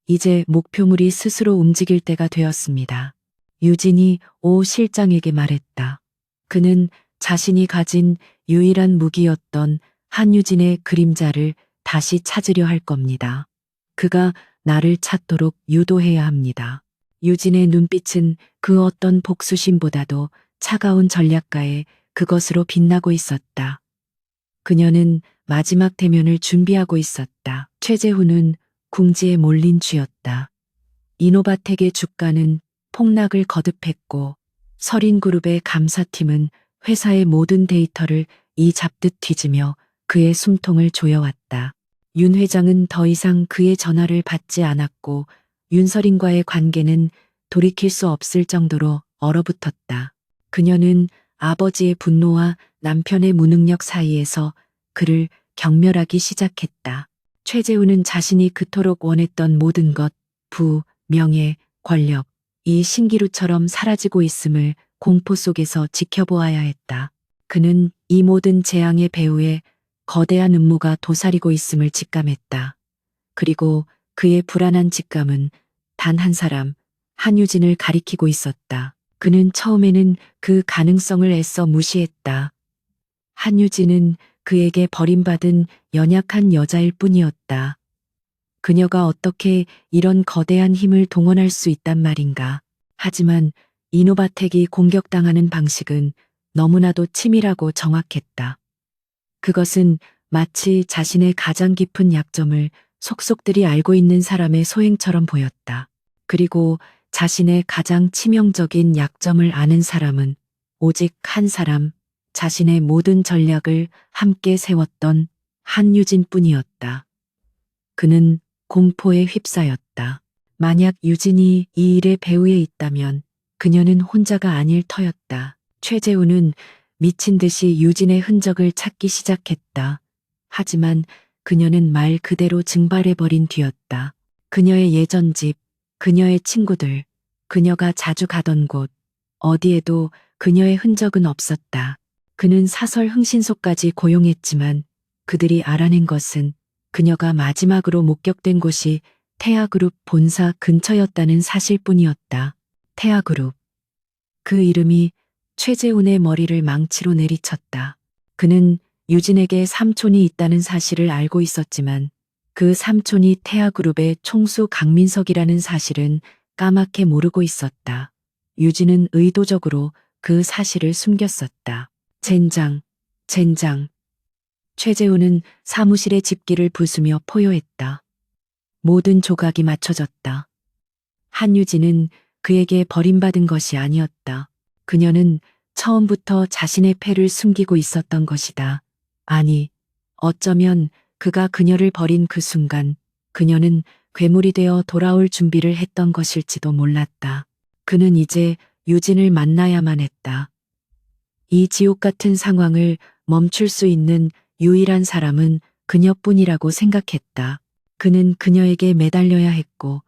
이제 목표물이 스스로 움직일 때가 되었습니다. 유진이 오 실장에게 말했다. 그는 자신이 가진 유일한 무기였던 한유진의 그림자를 다시 찾으려 할 겁니다. 그가 나를 찾도록 유도해야 합니다. 유진의 눈빛은 그 어떤 복수심보다도 차가운 전략가의 그것으로 빛나고 있었다. 그녀는 마지막 대면을 준비하고 있었다. 최재훈은 궁지에 몰린 쥐였다. 이노바텍의 주가는 폭락을 거듭했고 서린그룹의 감사팀은 회사의 모든 데이터를 이 잡듯 뒤지며 그의 숨통을 조여왔다. 윤 회장은 더 이상 그의 전화를 받지 않았고 윤서린과의 관계는 돌이킬 수 없을 정도로 얼어붙었다. 그녀는 아버지의 분노와 남편의 무능력 사이에서 그를 경멸하기 시작했다. 최재훈은 자신이 그토록 원했던 모든 것, 부, 명예, 권력, 이 신기루처럼 사라지고 있음을 공포 속에서 지켜보아야 했다. 그는 이 모든 재앙의 배후에 거대한 음모가 도사리고 있음을 직감했다. 그리고 그의 불안한 직감은 단 한 사람, 한유진을 가리키고 있었다. 그는 처음에는 그 가능성을 애써 무시했다. 한유진은 그에게 버림받은 연약한 여자일 뿐이었다. 그녀가 어떻게 이런 거대한 힘을 동원할 수 있단 말인가. 하지만 이노바텍이 공격당하는 방식은 너무나도 치밀하고 정확했다. 그것은 마치 자신의 가장 깊은 약점을 속속들이 알고 있는 사람의 소행처럼 보였다. 그리고 자신의 가장 치명적인 약점을 아는 사람은 오직 한 사람, 자신의 모든 전략을 함께 세웠던 한유진 뿐이었다. 그는 공포에 휩싸였다. 만약 유진이 이 일의 배후에 있다면 그녀는 혼자가 아닐 터였다. 최재훈은 미친 듯이 유진의 흔적을 찾기 시작했다. 하지만 그녀는 말 그대로 증발해버린 뒤였다. 그녀의 예전 집, 그녀의 친구들, 그녀가 자주 가던 곳, 어디에도 그녀의 흔적은 없었다. 그는 사설 흥신소까지 고용했지만 그들이 알아낸 것은 그녀가 마지막으로 목격된 곳이 태아그룹 본사 근처였다는 사실뿐이었다. 태아그룹. 그 이름이 최재훈의 머리를 망치로 내리쳤다. 그는 유진에게 삼촌이 있다는 사실을 알고 있었지만 그 삼촌이 태아그룹의 총수 강민석이라는 사실은 까맣게 모르고 있었다. 유진은 의도적으로 그 사실을 숨겼었다. 젠장, 젠장. 최재훈은 사무실의 집기를 부수며 포효했다. 모든 조각이 맞춰졌다. 한유진은 그에게 버림받은 것이 아니었다. 그녀는 처음부터 자신의 패를 숨기고 있었던 것이다. 아니, 어쩌면 그가 그녀를 버린 그 순간 그녀는 괴물이 되어 돌아올 준비를 했던 것일지도 몰랐다. 그는 이제 유진을 만나야만 했다. 이 지옥 같은 상황을 멈출 수 있는 유일한 사람은 그녀뿐이라고 생각했다. 그는 그녀에게 매달려야 했고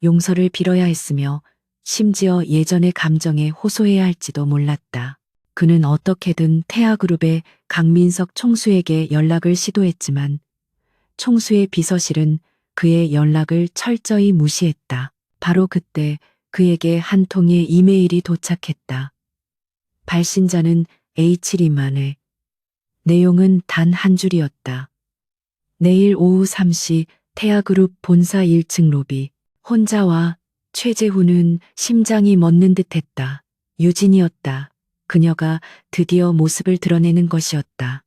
용서를 빌어야 했으며 심지어 예전의 감정에 호소해야 할지도 몰랐다. 그는 어떻게든 태아그룹의 강민석 총수에게 연락을 시도했지만 총수의 비서실은 그의 연락을 철저히 무시했다. 바로 그때 그에게 한 통의 이메일이 도착했다. 발신자는 H 리만의 내용은 단 한 줄이었다. 내일 오후 3시 태아그룹 본사 1층 로비. 혼자와 최재훈은 심장이 멎는 듯했다. 유진이었다. 그녀가 드디어 모습을 드러내는 것이었다.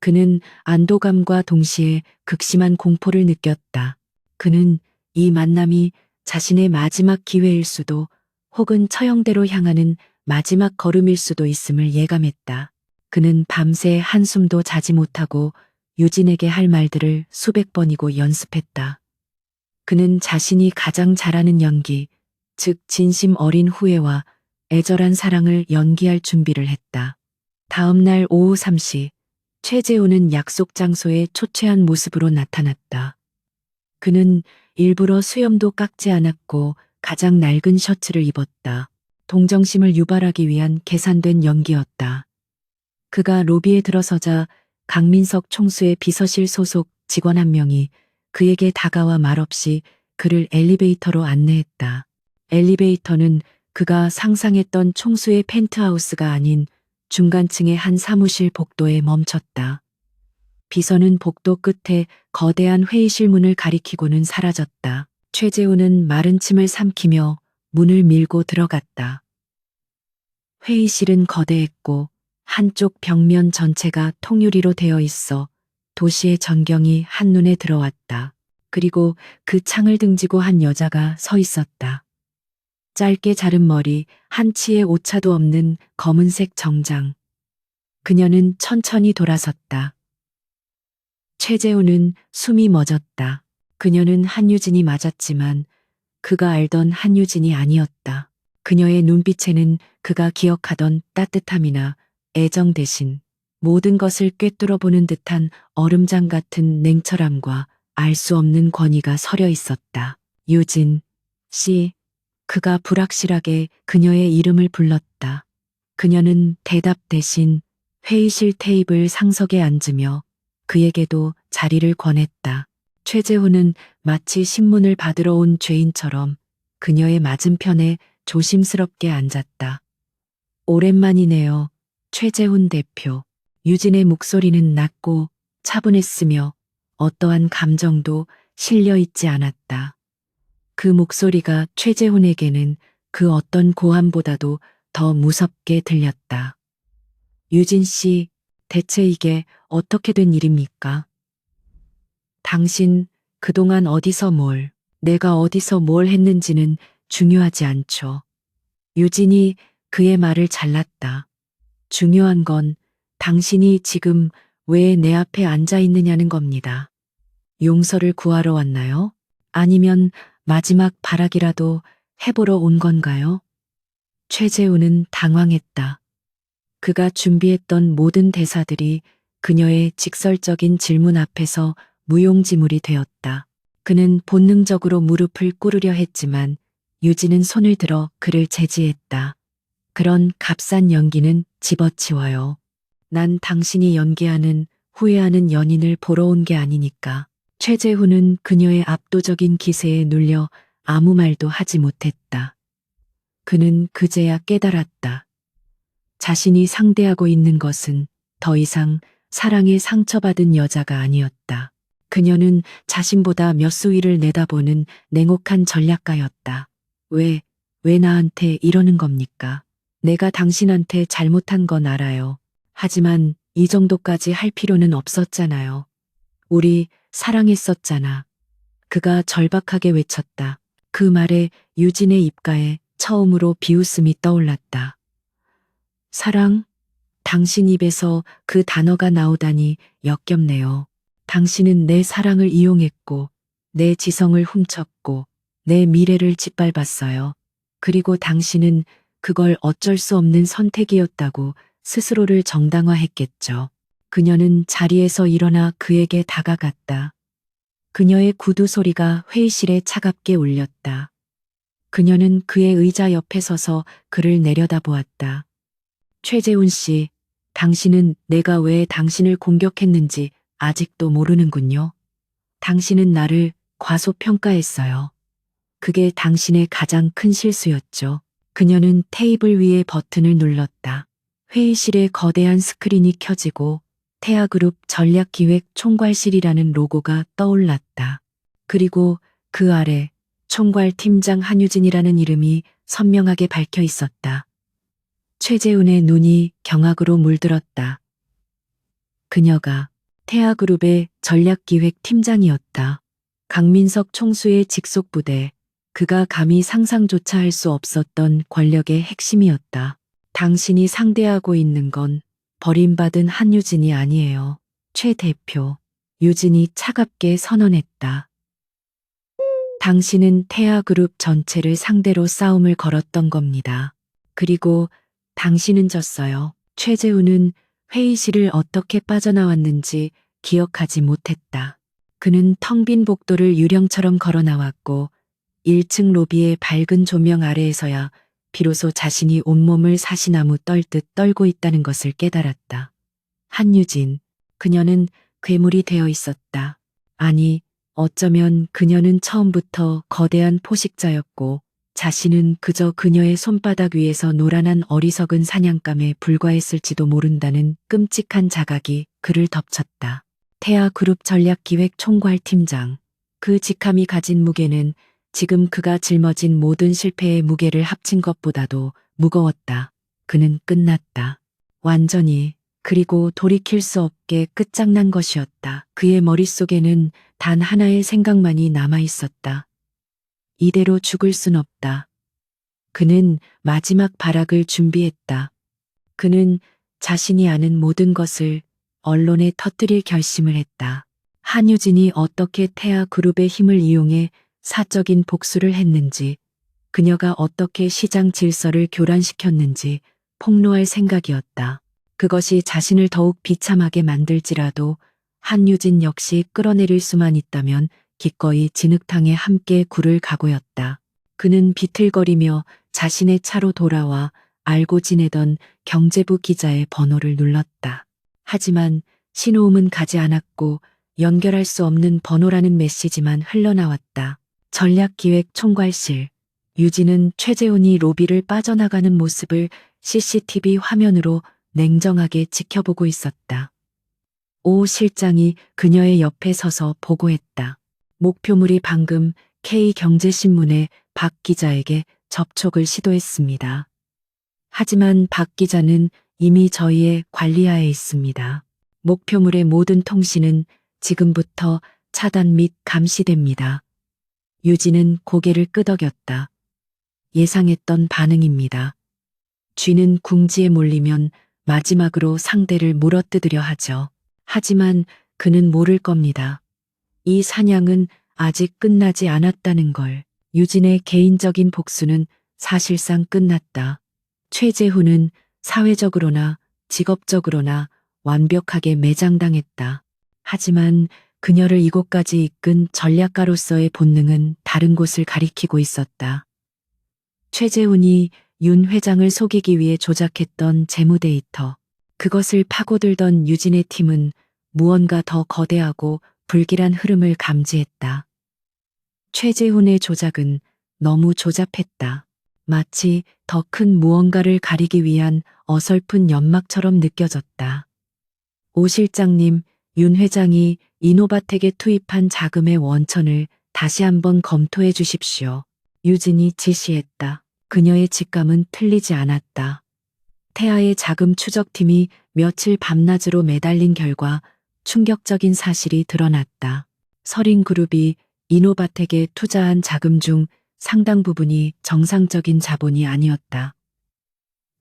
그는 안도감과 동시에 극심한 공포를 느꼈다. 그는 이 만남이 자신의 마지막 기회일 수도 혹은 처형대로 향하는 마지막 걸음일 수도 있음을 예감했다. 그는 밤새 한숨도 자지 못하고 유진에게 할 말들을 수백 번이고 연습했다. 그는 자신이 가장 잘하는 연기, 즉 진심 어린 후회와 애절한 사랑을 연기할 준비를 했다. 다음 날 오후 3시, 최재훈은 약속 장소에 초췌한 모습으로 나타났다. 그는 일부러 수염도 깎지 않았고 가장 낡은 셔츠를 입었다. 동정심을 유발하기 위한 계산된 연기였다. 그가 로비에 들어서자 강민석 총수의 비서실 소속 직원 한 명이 그에게 다가와 말없이 그를 엘리베이터로 안내했다. 엘리베이터는 그가 상상했던 총수의 펜트하우스가 아닌 중간층의 한 사무실 복도에 멈췄다. 비서는 복도 끝에 거대한 회의실 문을 가리키고는 사라졌다. 최재훈은 마른 침을 삼키며 문을 밀고 들어갔다. 회의실은 거대했고 한쪽 벽면 전체가 통유리로 되어 있어 도시의 전경이 한눈에 들어왔다. 그리고 그 창을 등지고 한 여자가 서 있었다. 짧게 자른 머리, 한치의 오차도 없는 검은색 정장. 그녀는 천천히 돌아섰다. 최재훈은 숨이 멎었다. 그녀는 한유진이 맞았지만 그가 알던 한유진이 아니었다. 그녀의 눈빛에는 그가 기억하던 따뜻함이나 애정 대신 모든 것을 꿰뚫어 보는 듯한 얼음장 같은 냉철함과 알 수 없는 권위가 서려 있었다. 유진 씨. 그가 불확실하게 그녀의 이름을 불렀다. 그녀는 대답 대신 회의실 테이블 상석에 앉으며 그에게도 자리를 권했다. 최재훈은 마치 신문을 받으러 온 죄인처럼 그녀의 맞은편에 조심스럽게 앉았다. 오랜만이네요. 최재훈 대표. 유진의 목소리는 낮고 차분했으며 어떠한 감정도 실려 있지 않았다. 그 목소리가 최재훈에게는 그 어떤 고함보다도 더 무섭게 들렸다. 유진 씨, 대체 이게 어떻게 된 일입니까? 당신 그동안 내가 어디서 뭘 했는지는 중요하지 않죠. 유진이 그의 말을 잘랐다. 중요한 건 당신이 지금 왜 내 앞에 앉아 있느냐는 겁니다. 용서를 구하러 왔나요? 아니면 마지막 발악이라도 해보러 온 건가요? 최재훈은 당황했다. 그가 준비했던 모든 대사들이 그녀의 직설적인 질문 앞에서 무용지물이 되었다. 그는 본능적으로 무릎을 꿇으려 했지만 유진은 손을 들어 그를 제지했다. 그런 값싼 연기는 집어치워요. 난 당신이 연기하는 후회하는 연인을 보러 온 게 아니니까. 최재훈은 그녀의 압도적인 기세에 눌려 아무 말도 하지 못했다. 그는 그제야 깨달았다. 자신이 상대하고 있는 것은 더 이상 사랑에 상처받은 여자가 아니었다. 그녀는 자신보다 몇 수 위를 내다보는 냉혹한 전략가였다. 왜 나한테 이러는 겁니까? 내가 당신한테 잘못한 건 알아요. 하지만 이 정도까지 할 필요는 없었잖아요. 우리 사랑했었잖아. 그가 절박하게 외쳤다. 그 말에 유진의 입가에 처음으로 비웃음이 떠올랐다. 사랑? 당신 입에서 그 단어가 나오다니 역겹네요. 당신은 내 사랑을 이용했고 내 지성을 훔쳤고 내 미래를 짓밟았어요. 그리고 당신은 그걸 어쩔 수 없는 선택이었다고 스스로를 정당화했겠죠. 그녀는 자리에서 일어나 그에게 다가갔다. 그녀의 구두 소리가 회의실에 차갑게 울렸다. 그녀는 그의 의자 옆에 서서 그를 내려다보았다. 최재훈 씨, 당신은 내가 왜 당신을 공격했는지 아직도 모르는군요. 당신은 나를 과소평가했어요. 그게 당신의 가장 큰 실수였죠. 그녀는 테이블 위에 버튼을 눌렀다. 회의실에 거대한 스크린이 켜지고 태아그룹 전략기획 총괄실이라는 로고가 떠올랐다. 그리고 그 아래 총괄팀장 한유진이라는 이름이 선명하게 박혀 있었다. 최재훈의 눈이 경악으로 물들었다. 그녀가 태아그룹의 전략기획 팀장이었다. 강민석 총수의 직속 부대, 그가 감히 상상조차 할 수 없었던 권력의 핵심이었다. 당신이 상대하고 있는 건 버림받은 한유진이 아니에요. 최 대표, 유진이 차갑게 선언했다. 당신은 태아그룹 전체를 상대로 싸움을 걸었던 겁니다. 그리고 당신은 졌어요. 최재훈은 회의실을 어떻게 빠져나왔는지 기억하지 못했다. 그는 텅 빈 복도를 유령처럼 걸어 나왔고 1층 로비의 밝은 조명 아래에서야 비로소 자신이 온몸을 사시나무 떨듯 떨고 있다는 것을 깨달았다. 한유진, 그녀는 괴물이 되어 있었다. 아니, 어쩌면 그녀는 처음부터 거대한 포식자였고 자신은 그저 그녀의 손바닥 위에서 노란한 어리석은 사냥감에 불과했을지도 모른다는 끔찍한 자각이 그를 덮쳤다. 태아그룹 전략기획 총괄팀장. 그 직함이 가진 무게는 지금 그가 짊어진 모든 실패의 무게를 합친 것보다도 무거웠다. 그는 끝났다. 완전히. 그리고 돌이킬 수 없게 끝장난 것이었다. 그의 머릿속에는 단 하나의 생각만이 남아 있었다. 이대로 죽을 순 없다. 그는 마지막 발악을 준비했다. 그는 자신이 아는 모든 것을 언론에 터뜨릴 결심을 했다. 한유진이 어떻게 태아그룹의 힘을 이용해 사적인 복수를 했는지, 그녀가 어떻게 시장 질서를 교란시켰는지 폭로할 생각이었다. 그것이 자신을 더욱 비참하게 만들지라도 한유진 역시 끌어내릴 수만 있다면 기꺼이 진흙탕에 함께 굴을 각오였다. 그는 비틀거리며 자신의 차로 돌아와 알고 지내던 경제부 기자의 번호를 눌렀다. 하지만 신호음은 가지 않았고 연결할 수 없는 번호라는 메시지만 흘러나왔다. 전략기획 총괄실. 유진은 최재훈이 로비를 빠져나가는 모습을 CCTV 화면으로 냉정하게 지켜보고 있었다. 오 실장이 그녀의 옆에 서서 보고했다. 목표물이 방금 K경제신문의 박 기자에게 접촉을 시도했습니다. 하지만 박 기자는 이미 저희의 관리하에 있습니다. 목표물의 모든 통신은 지금부터 차단 및 감시됩니다. 유진은 고개를 끄덕였다. 예상했던 반응입니다. 쥐는 궁지에 몰리면 마지막으로 상대를 물어뜯으려 하죠. 하지만 그는 모를 겁니다. 이 사냥은 아직 끝나지 않았다는 걸. 유진의 개인적인 복수는 사실상 끝났다. 최재훈은 사회적으로나 직업적으로나 완벽하게 매장당했다. 하지만 그녀를 이곳까지 이끈 전략가로서의 본능은 다른 곳을 가리키고 있었다. 최재훈이 윤 회장을 속이기 위해 조작했던 재무 데이터. 그것을 파고들던 유진의 팀은 무언가 더 거대하고 불길한 흐름을 감지했다. 최재훈의 조작은 너무 조잡했다. 마치 더 큰 무언가를 가리기 위한 어설픈 연막처럼 느껴졌다. 오 실장님, 윤 회장이 이노바텍에 투입한 자금의 원천을 다시 한번 검토해 주십시오. 유진이 지시했다. 그녀의 직감은 틀리지 않았다. 태아의 자금 추적팀이 며칠 밤낮으로 매달린 결과 충격적인 사실이 드러났다. 서린그룹이 이노바텍에 투자한 자금 중 상당 부분이 정상적인 자본이 아니었다.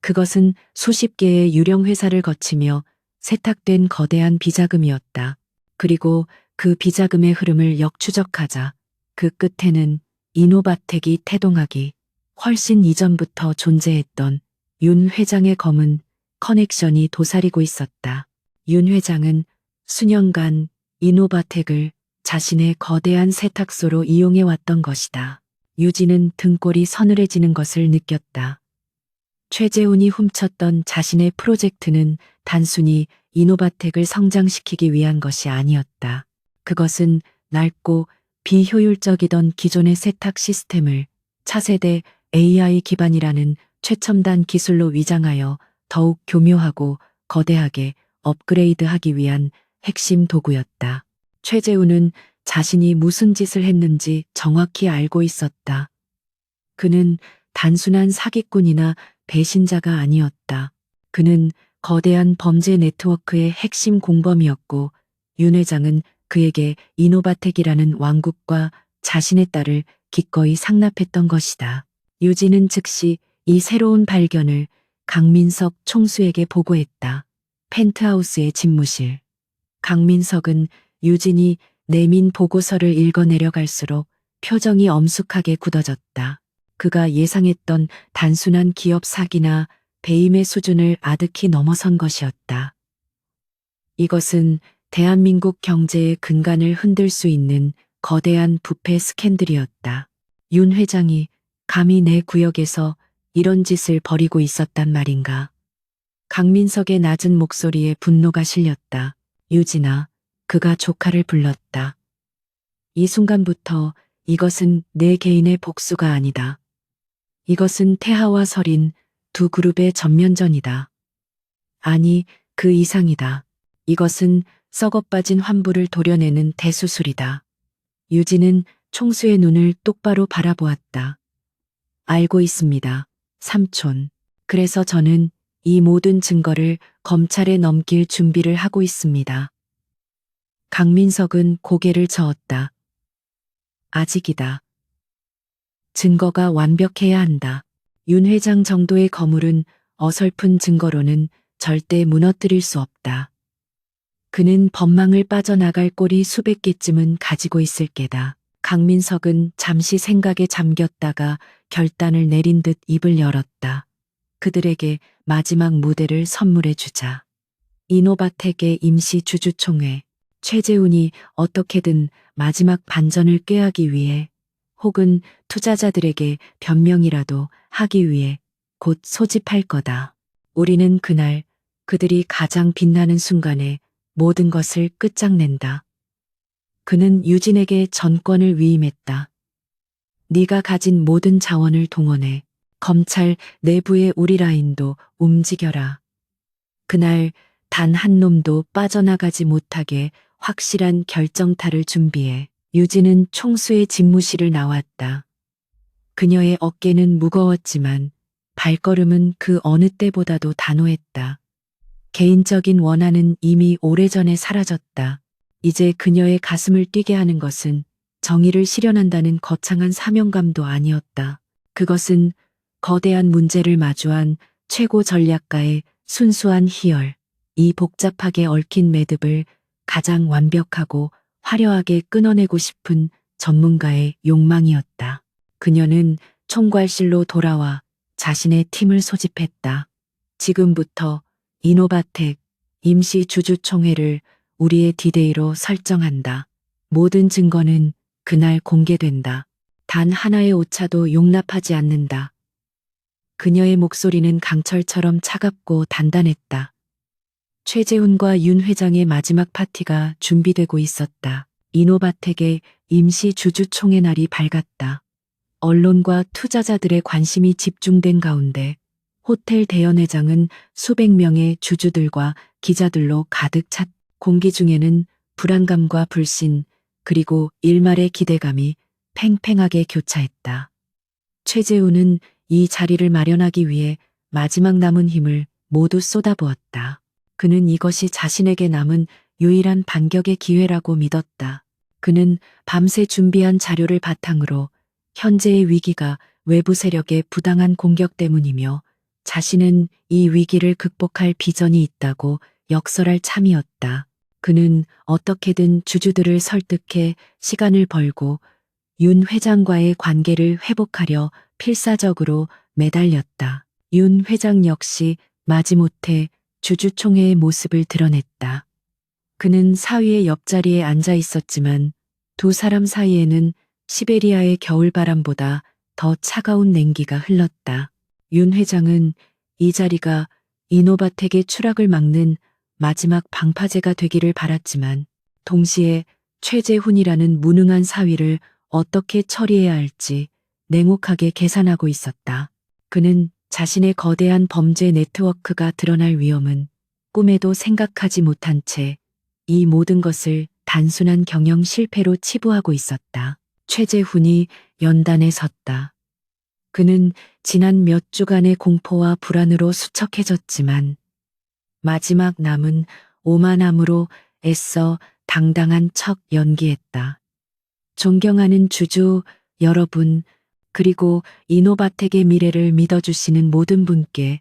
그것은 수십 개의 유령 회사를 거치며 세탁된 거대한 비자금이었다. 그리고 그 비자금의 흐름을 역추적하자 그 끝에는 이노바텍이 태동하기 훨씬 이전부터 존재했던 윤 회장의 검은 커넥션이 도사리고 있었다. 윤 회장은 수년간 이노바텍을 자신의 거대한 세탁소로 이용해 왔던 것이다. 유진은 등골이 서늘해지는 것을 느꼈다. 최재훈이 훔쳤던 자신의 프로젝트는 단순히 이노바텍을 성장시키기 위한 것이 아니었다. 그것은 낡고 비효율적이던 기존의 세탁 시스템을 차세대 AI 기반이라는 최첨단 기술로 위장하여 더욱 교묘하고 거대하게 업그레이드하기 위한 핵심 도구였다. 최재훈은 자신이 무슨 짓을 했는지 정확히 알고 있었다. 그는 단순한 사기꾼이나 배신자가 아니었다. 그는 거대한 범죄 네트워크의 핵심 공범이었고 윤 회장은 그에게 이노바텍이라는 왕국과 자신의 딸을 기꺼이 상납했던 것이다. 유진은 즉시 이 새로운 발견을 강민석 총수에게 보고했다. 펜트하우스의 집무실. 강민석은 유진이 내민 보고서를 읽어내려갈수록 표정이 엄숙하게 굳어졌다. 그가 예상했던 단순한 기업 사기나 배임의 수준을 아득히 넘어선 것이었다. 이것은 대한민국 경제의 근간을 흔들 수 있는 거대한 부패 스캔들이었다. 윤 회장이 감히 내 구역에서 이런 짓을 벌이고 있었단 말인가. 강민석의 낮은 목소리에 분노가 실렸다. 유진아, 그가 조카를 불렀다. 이 순간부터 이것은 내 개인의 복수가 아니다. 이것은 태하와 설인 두 그룹의 전면전이다. 아니, 그 이상이다. 이것은 썩어빠진 환부를 도려내는 대수술이다. 유진은 총수의 눈을 똑바로 바라보았다. 알고 있습니다. 삼촌. 그래서 저는 이 모든 증거를 검찰에 넘길 준비를 하고 있습니다. 강민석은 고개를 저었다. 아직이다. 증거가 완벽해야 한다. 윤 회장 정도의 거물은 어설픈 증거로는 절대 무너뜨릴 수 없다. 그는 법망을 빠져나갈 꼴이 수백 개쯤은 가지고 있을 게다. 강민석은 잠시 생각에 잠겼다가 결단을 내린 듯 입을 열었다. 그들에게 마지막 무대를 선물해 주자. 이노바텍의 임시 주주총회. 최재훈이 어떻게든 마지막 반전을 꾀하기 위해 혹은 투자자들에게 변명이라도 하기 위해 곧 소집할 거다. 우리는 그날 그들이 가장 빛나는 순간에 모든 것을 끝장낸다. 그는 유진에게 전권을 위임했다. 네가 가진 모든 자원을 동원해 검찰 내부의 우리 라인도 움직여라. 그날 단 한 놈도 빠져나가지 못하게 확실한 결정타를 준비해. 유진은 총수의 집무실을 나왔다. 그녀의 어깨는 무거웠지만 발걸음은 그 어느 때보다도 단호했다. 개인적인 원한은 이미 오래전에 사라졌다. 이제 그녀의 가슴을 뛰게 하는 것은 정의를 실현한다는 거창한 사명감도 아니었다. 그것은 거대한 문제를 마주한 최고 전략가의 순수한 희열, 이 복잡하게 얽힌 매듭을 가장 완벽하고 화려하게 끊어내고 싶은 전문가의 욕망이었다. 그녀는 총괄실로 돌아와 자신의 팀을 소집했다. 지금부터 이노바텍 임시 주주총회를 우리의 디데이로 설정한다. 모든 증거는 그날 공개된다. 단 하나의 오차도 용납하지 않는다. 그녀의 목소리는 강철처럼 차갑고 단단했다. 최재훈과 윤 회장의 마지막 파티가 준비되고 있었다. 이노바텍의 임시 주주총회 날이 밝았다. 언론과 투자자들의 관심이 집중된 가운데 호텔 대연회장은 수백 명의 주주들과 기자들로 가득 찼. 공기 중에는 불안감과 불신 그리고 일말의 기대감이 팽팽하게 교차했다. 최재훈은 이 자리를 마련하기 위해 마지막 남은 힘을 모두 쏟아부었다. 그는 이것이 자신에게 남은 유일한 반격의 기회라고 믿었다. 그는 밤새 준비한 자료를 바탕으로 현재의 위기가 외부 세력의 부당한 공격 때문이며 자신은 이 위기를 극복할 비전이 있다고 역설할 참이었다. 그는 어떻게든 주주들을 설득해 시간을 벌고 윤 회장과의 관계를 회복하려 필사적으로 매달렸다. 윤 회장 역시 마지못해 주주총회의 모습을 드러냈다. 그는 사위의 옆자리에 앉아 있었지만 두 사람 사이에는 시베리아의 겨울바람보다 더 차가운 냉기가 흘렀다. 윤 회장은 이 자리가 이노바텍의 추락을 막는 마지막 방파제가 되기를 바랐지만 동시에 최재훈이라는 무능한 사위를 어떻게 처리해야 할지 냉혹하게 계산하고 있었다. 그는 자신의 거대한 범죄 네트워크가 드러날 위험은 꿈에도 생각하지 못한 채 이 모든 것을 단순한 경영 실패로 치부하고 있었다. 최재훈이 연단에 섰다. 그는 지난 몇 주간의 공포와 불안으로 수척해졌지만 마지막 남은 오만함으로 애써 당당한 척 연기했다. 존경하는 주주 여러분, 그리고 이노바텍의 미래를 믿어주시는 모든 분께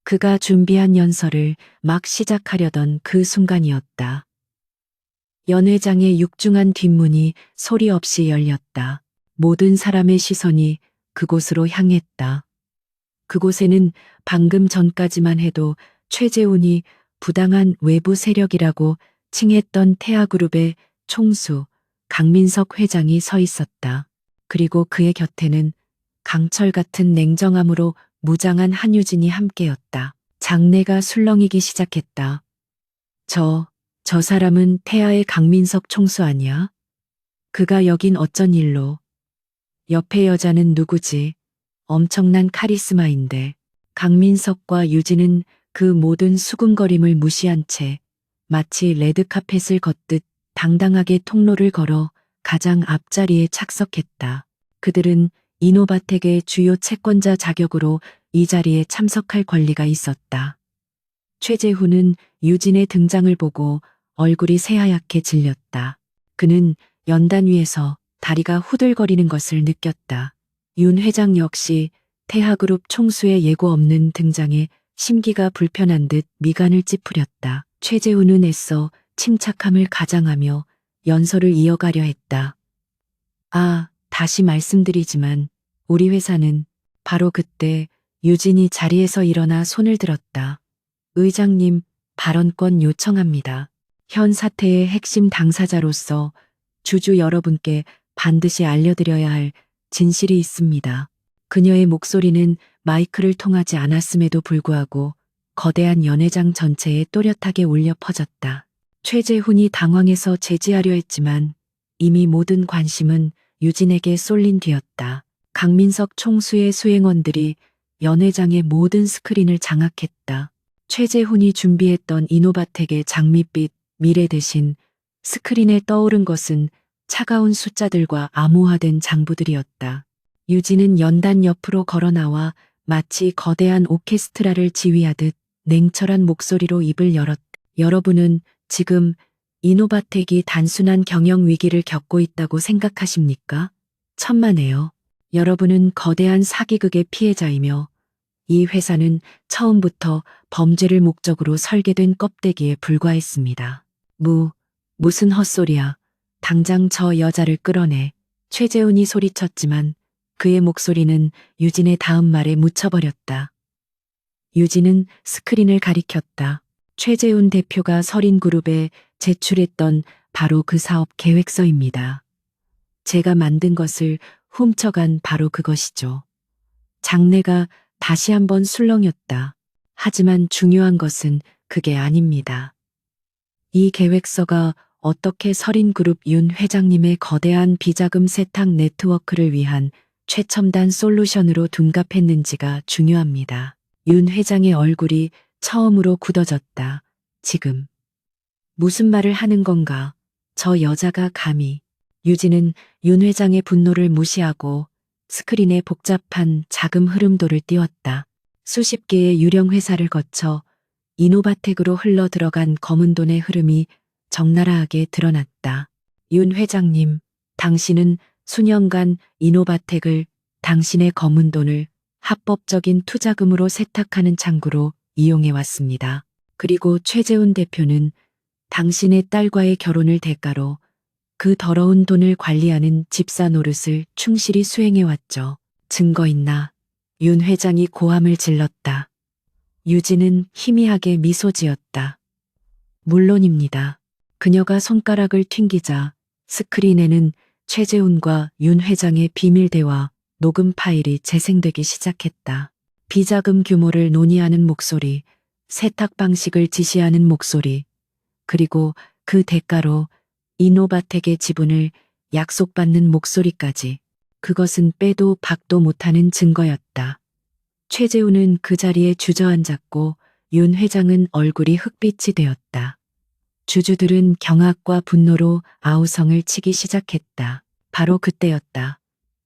그가 준비한 연설을 막 시작하려던 그 순간이었다. 연 회장의 육중한 뒷문이 소리 없이 열렸다. 모든 사람의 시선이 그곳으로 향했다. 그곳에는 방금 전까지만 해도 최재훈이 부당한 외부 세력이라고 칭했던 태아그룹의 총수 강민석 회장이 서 있었다. 그리고 그의 곁에는 강철 같은 냉정함으로 무장한 한유진이 함께였다. 장내가 술렁이기 시작했다. 저 사람은 태아의 강민석 총수 아니야? 그가 여긴 어쩐 일로? 옆에 여자는 누구지? 엄청난 카리스마인데. 강민석과 유진은 그 모든 수군거림을 무시한 채 마치 레드카펫을 걷듯 당당하게 통로를 걸어 가장 앞자리에 착석했다. 그들은 이노바텍의 주요 채권자 자격으로 이 자리에 참석할 권리가 있었다. 최재훈은 유진의 등장을 보고 얼굴이 새하얗게 질렸다. 그는 연단 위에서 다리가 후들거리는 것을 느꼈다. 윤 회장 역시 태하그룹 총수의 예고 없는 등장에 심기가 불편한 듯 미간을 찌푸렸다. 최재훈은 애써 침착함을 가장하며 연설을 이어가려 했다. 다시 말씀드리지만 우리 회사는 바로 그때 유진이 자리에서 일어나 손을 들었다. 의장님, 발언권 요청합니다. 현 사태의 핵심 당사자로서 주주 여러분께 반드시 알려드려야 할 진실이 있습니다. 그녀의 목소리는 마이크를 통하지 않았음에도 불구하고 거대한 연회장 전체에 또렷하게 울려 퍼졌다. 최재훈이 당황해서 제지하려 했지만 이미 모든 관심은 유진에게 쏠린 뒤였다. 강민석 총수의 수행원들이 연회장의 모든 스크린을 장악했다. 최재훈이 준비했던 이노바텍의 장밋빛 미래 대신 스크린에 떠오른 것은 차가운 숫자들과 암호화된 장부들이었다. 유진은 연단 옆으로 걸어 나와 마치 거대한 오케스트라를 지휘하듯 냉철한 목소리로 입을 열었다. 여러분은 지금 이노바텍이 단순한 경영 위기를 겪고 있다고 생각하십니까? 천만에요. 여러분은 거대한 사기극의 피해자이며 이 회사는 처음부터 범죄를 목적으로 설계된 껍데기에 불과했습니다. 무슨 헛소리야. 당장 저 여자를 끌어내. 최재훈이 소리쳤지만 그의 목소리는 유진의 다음 말에 묻혀버렸다. 유진은 스크린을 가리켰다. 최재훈 대표가 서린그룹에 제출했던 바로 그 사업 계획서입니다. 제가 만든 것을 훔쳐간 바로 그것이죠. 장내가 다시 한번 술렁였다. 하지만 중요한 것은 그게 아닙니다. 이 계획서가 어떻게 서린그룹 윤 회장님의 거대한 비자금 세탁 네트워크를 위한 최첨단 솔루션으로 둔갑했는지가 중요합니다. 윤 회장의 얼굴이 처음으로 굳어졌다. 지금 무슨 말을 하는 건가? 저 여자가 감히. 유진은 윤 회장의 분노를 무시하고 스크린에 복잡한 자금 흐름도를 띄웠다. 수십 개의 유령 회사를 거쳐 이노바텍으로 흘러 들어간 검은 돈의 흐름이 적나라하게 드러났다. 윤 회장님, 당신은 수년간 이노바텍을 당신의 검은 돈을 합법적인 투자금으로 세탁하는 창구로 이용해 왔습니다. 그리고 최재훈 대표는 당신의 딸과의 결혼을 대가로 그 더러운 돈을 관리하는 집사 노릇을 충실히 수행해왔죠. 증거 있나? 윤 회장이 고함을 질렀다. 유진은 희미하게 미소 지었다. 물론입니다. 그녀가 손가락을 튕기자 스크린에는 최재훈과 윤 회장의 비밀 대화 녹음 파일이 재생되기 시작했다. 비자금 규모를 논의하는 목소리, 세탁 방식을 지시하는 목소리, 그리고 그 대가로 이노바텍의 지분을 약속받는 목소리까지. 그것은 빼도 박도 못하는 증거였다. 최재훈은 그 자리에 주저앉았고 윤 회장은 얼굴이 흑빛이 되었다. 주주들은 경악과 분노로 아우성을 치기 시작했다. 바로 그때였다.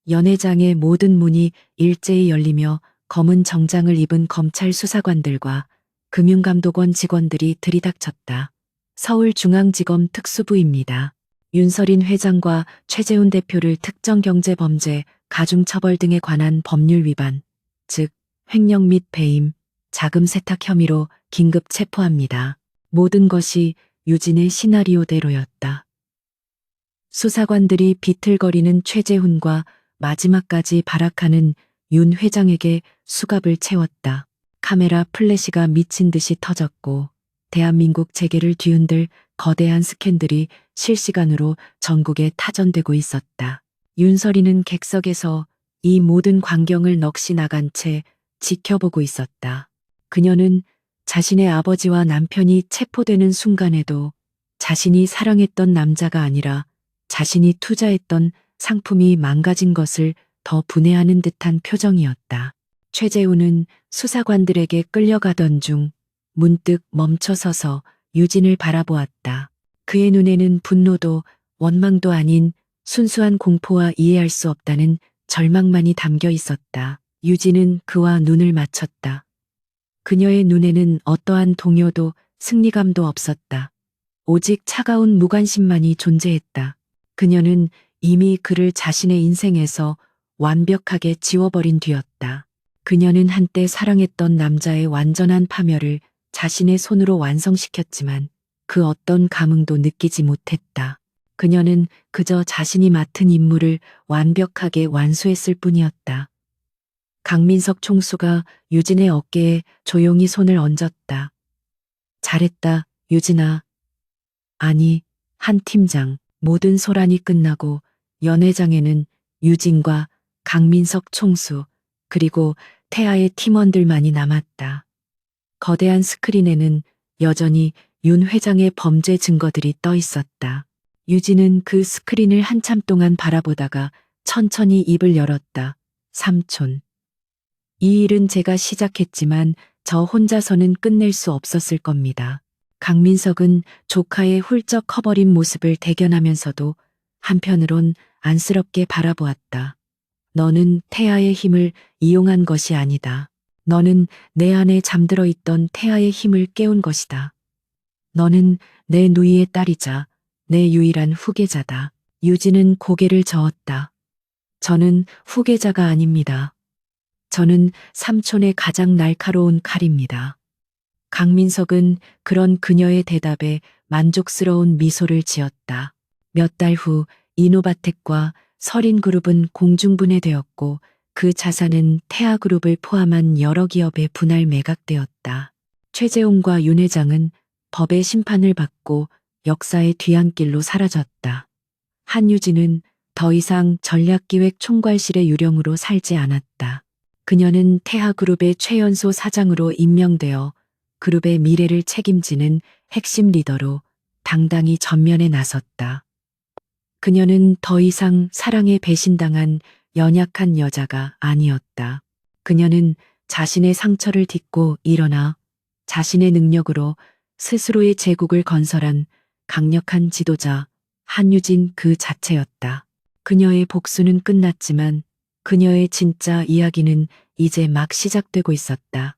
연회장의 모든 문이 일제히 열리며 검은 정장을 입은 검찰 수사관들과 금융감독원 직원들이 들이닥쳤다. 서울중앙지검 특수부입니다. 윤서린 회장과 최재훈 대표를 특정경제범죄, 가중처벌 등에 관한 법률 위반, 즉 횡령 및 배임, 자금 세탁 혐의로 긴급 체포합니다. 모든 것이 유진의 시나리오대로였다. 수사관들이 비틀거리는 최재훈과 마지막까지 발악하는 윤 회장에게 수갑을 채웠다. 카메라 플래시가 미친 듯이 터졌고 대한민국 재계를 뒤흔들 거대한 스캔들이 실시간으로 전국에 타전되고 있었다. 윤서리는 객석에서 이 모든 광경을 넋이 나간 채 지켜보고 있었다. 그녀는 자신의 아버지와 남편이 체포되는 순간에도 자신이 사랑했던 남자가 아니라 자신이 투자했던 상품이 망가진 것을 더 분해하는 듯한 표정이었다. 최재훈은 수사관들에게 끌려가던 중 문득 멈춰서서 유진을 바라보았다. 그의 눈에는 분노도 원망도 아닌 순수한 공포와 이해할 수 없다는 절망만이 담겨 있었다. 유진은 그와 눈을 맞췄다. 그녀의 눈에는 어떠한 동요도 승리감도 없었다. 오직 차가운 무관심만이 존재했다. 그녀는 이미 그를 자신의 인생에서 완벽하게 지워버린 뒤였다. 그녀는 한때 사랑했던 남자의 완전한 파멸을 자신의 손으로 완성시켰지만 그 어떤 감흥도 느끼지 못했다. 그녀는 그저 자신이 맡은 임무를 완벽하게 완수했을 뿐이었다. 강민석 총수가 유진의 어깨에 조용히 손을 얹었다. 잘했다, 유진아. 아니, 한 팀장. 모든 소란이 끝나고 연회장에는 유진과 강민석 총수 그리고 태아의 팀원들만이 남았다. 거대한 스크린에는 여전히 윤 회장의 범죄 증거들이 떠 있었다. 유진은 그 스크린을 한참 동안 바라보다가 천천히 입을 열었다. 삼촌. 이 일은 제가 시작했지만 저 혼자서는 끝낼 수 없었을 겁니다. 강민석은 조카의 훌쩍 커버린 모습을 대견하면서도 한편으론 안쓰럽게 바라보았다. 너는 태아의 힘을 이용한 것이 아니다. 너는 내 안에 잠들어 있던 태아의 힘을 깨운 것이다. 너는 내 누이의 딸이자 내 유일한 후계자다. 유진은 고개를 저었다. 저는 후계자가 아닙니다. 저는 삼촌의 가장 날카로운 칼입니다. 강민석은 그런 그녀의 대답에 만족스러운 미소를 지었다. 몇 달 후 이노바텍과 서린그룹은 공중분해되었고 그 자산은 태아그룹을 포함한 여러 기업에 분할 매각되었다. 최재훈과 윤 회장은 법의 심판을 받고 역사의 뒤안길로 사라졌다. 한유진은 더 이상 전략기획 총괄실의 유령으로 살지 않았다. 그녀는 태아그룹의 최연소 사장으로 임명되어 그룹의 미래를 책임지는 핵심 리더로 당당히 전면에 나섰다. 그녀는 더 이상 사랑에 배신당한 연약한 여자가 아니었다. 그녀는 자신의 상처를 딛고 일어나 자신의 능력으로 스스로의 제국을 건설한 강력한 지도자 한유진 그 자체였다. 그녀의 복수는 끝났지만 그녀의 진짜 이야기는 이제 막 시작되고 있었다.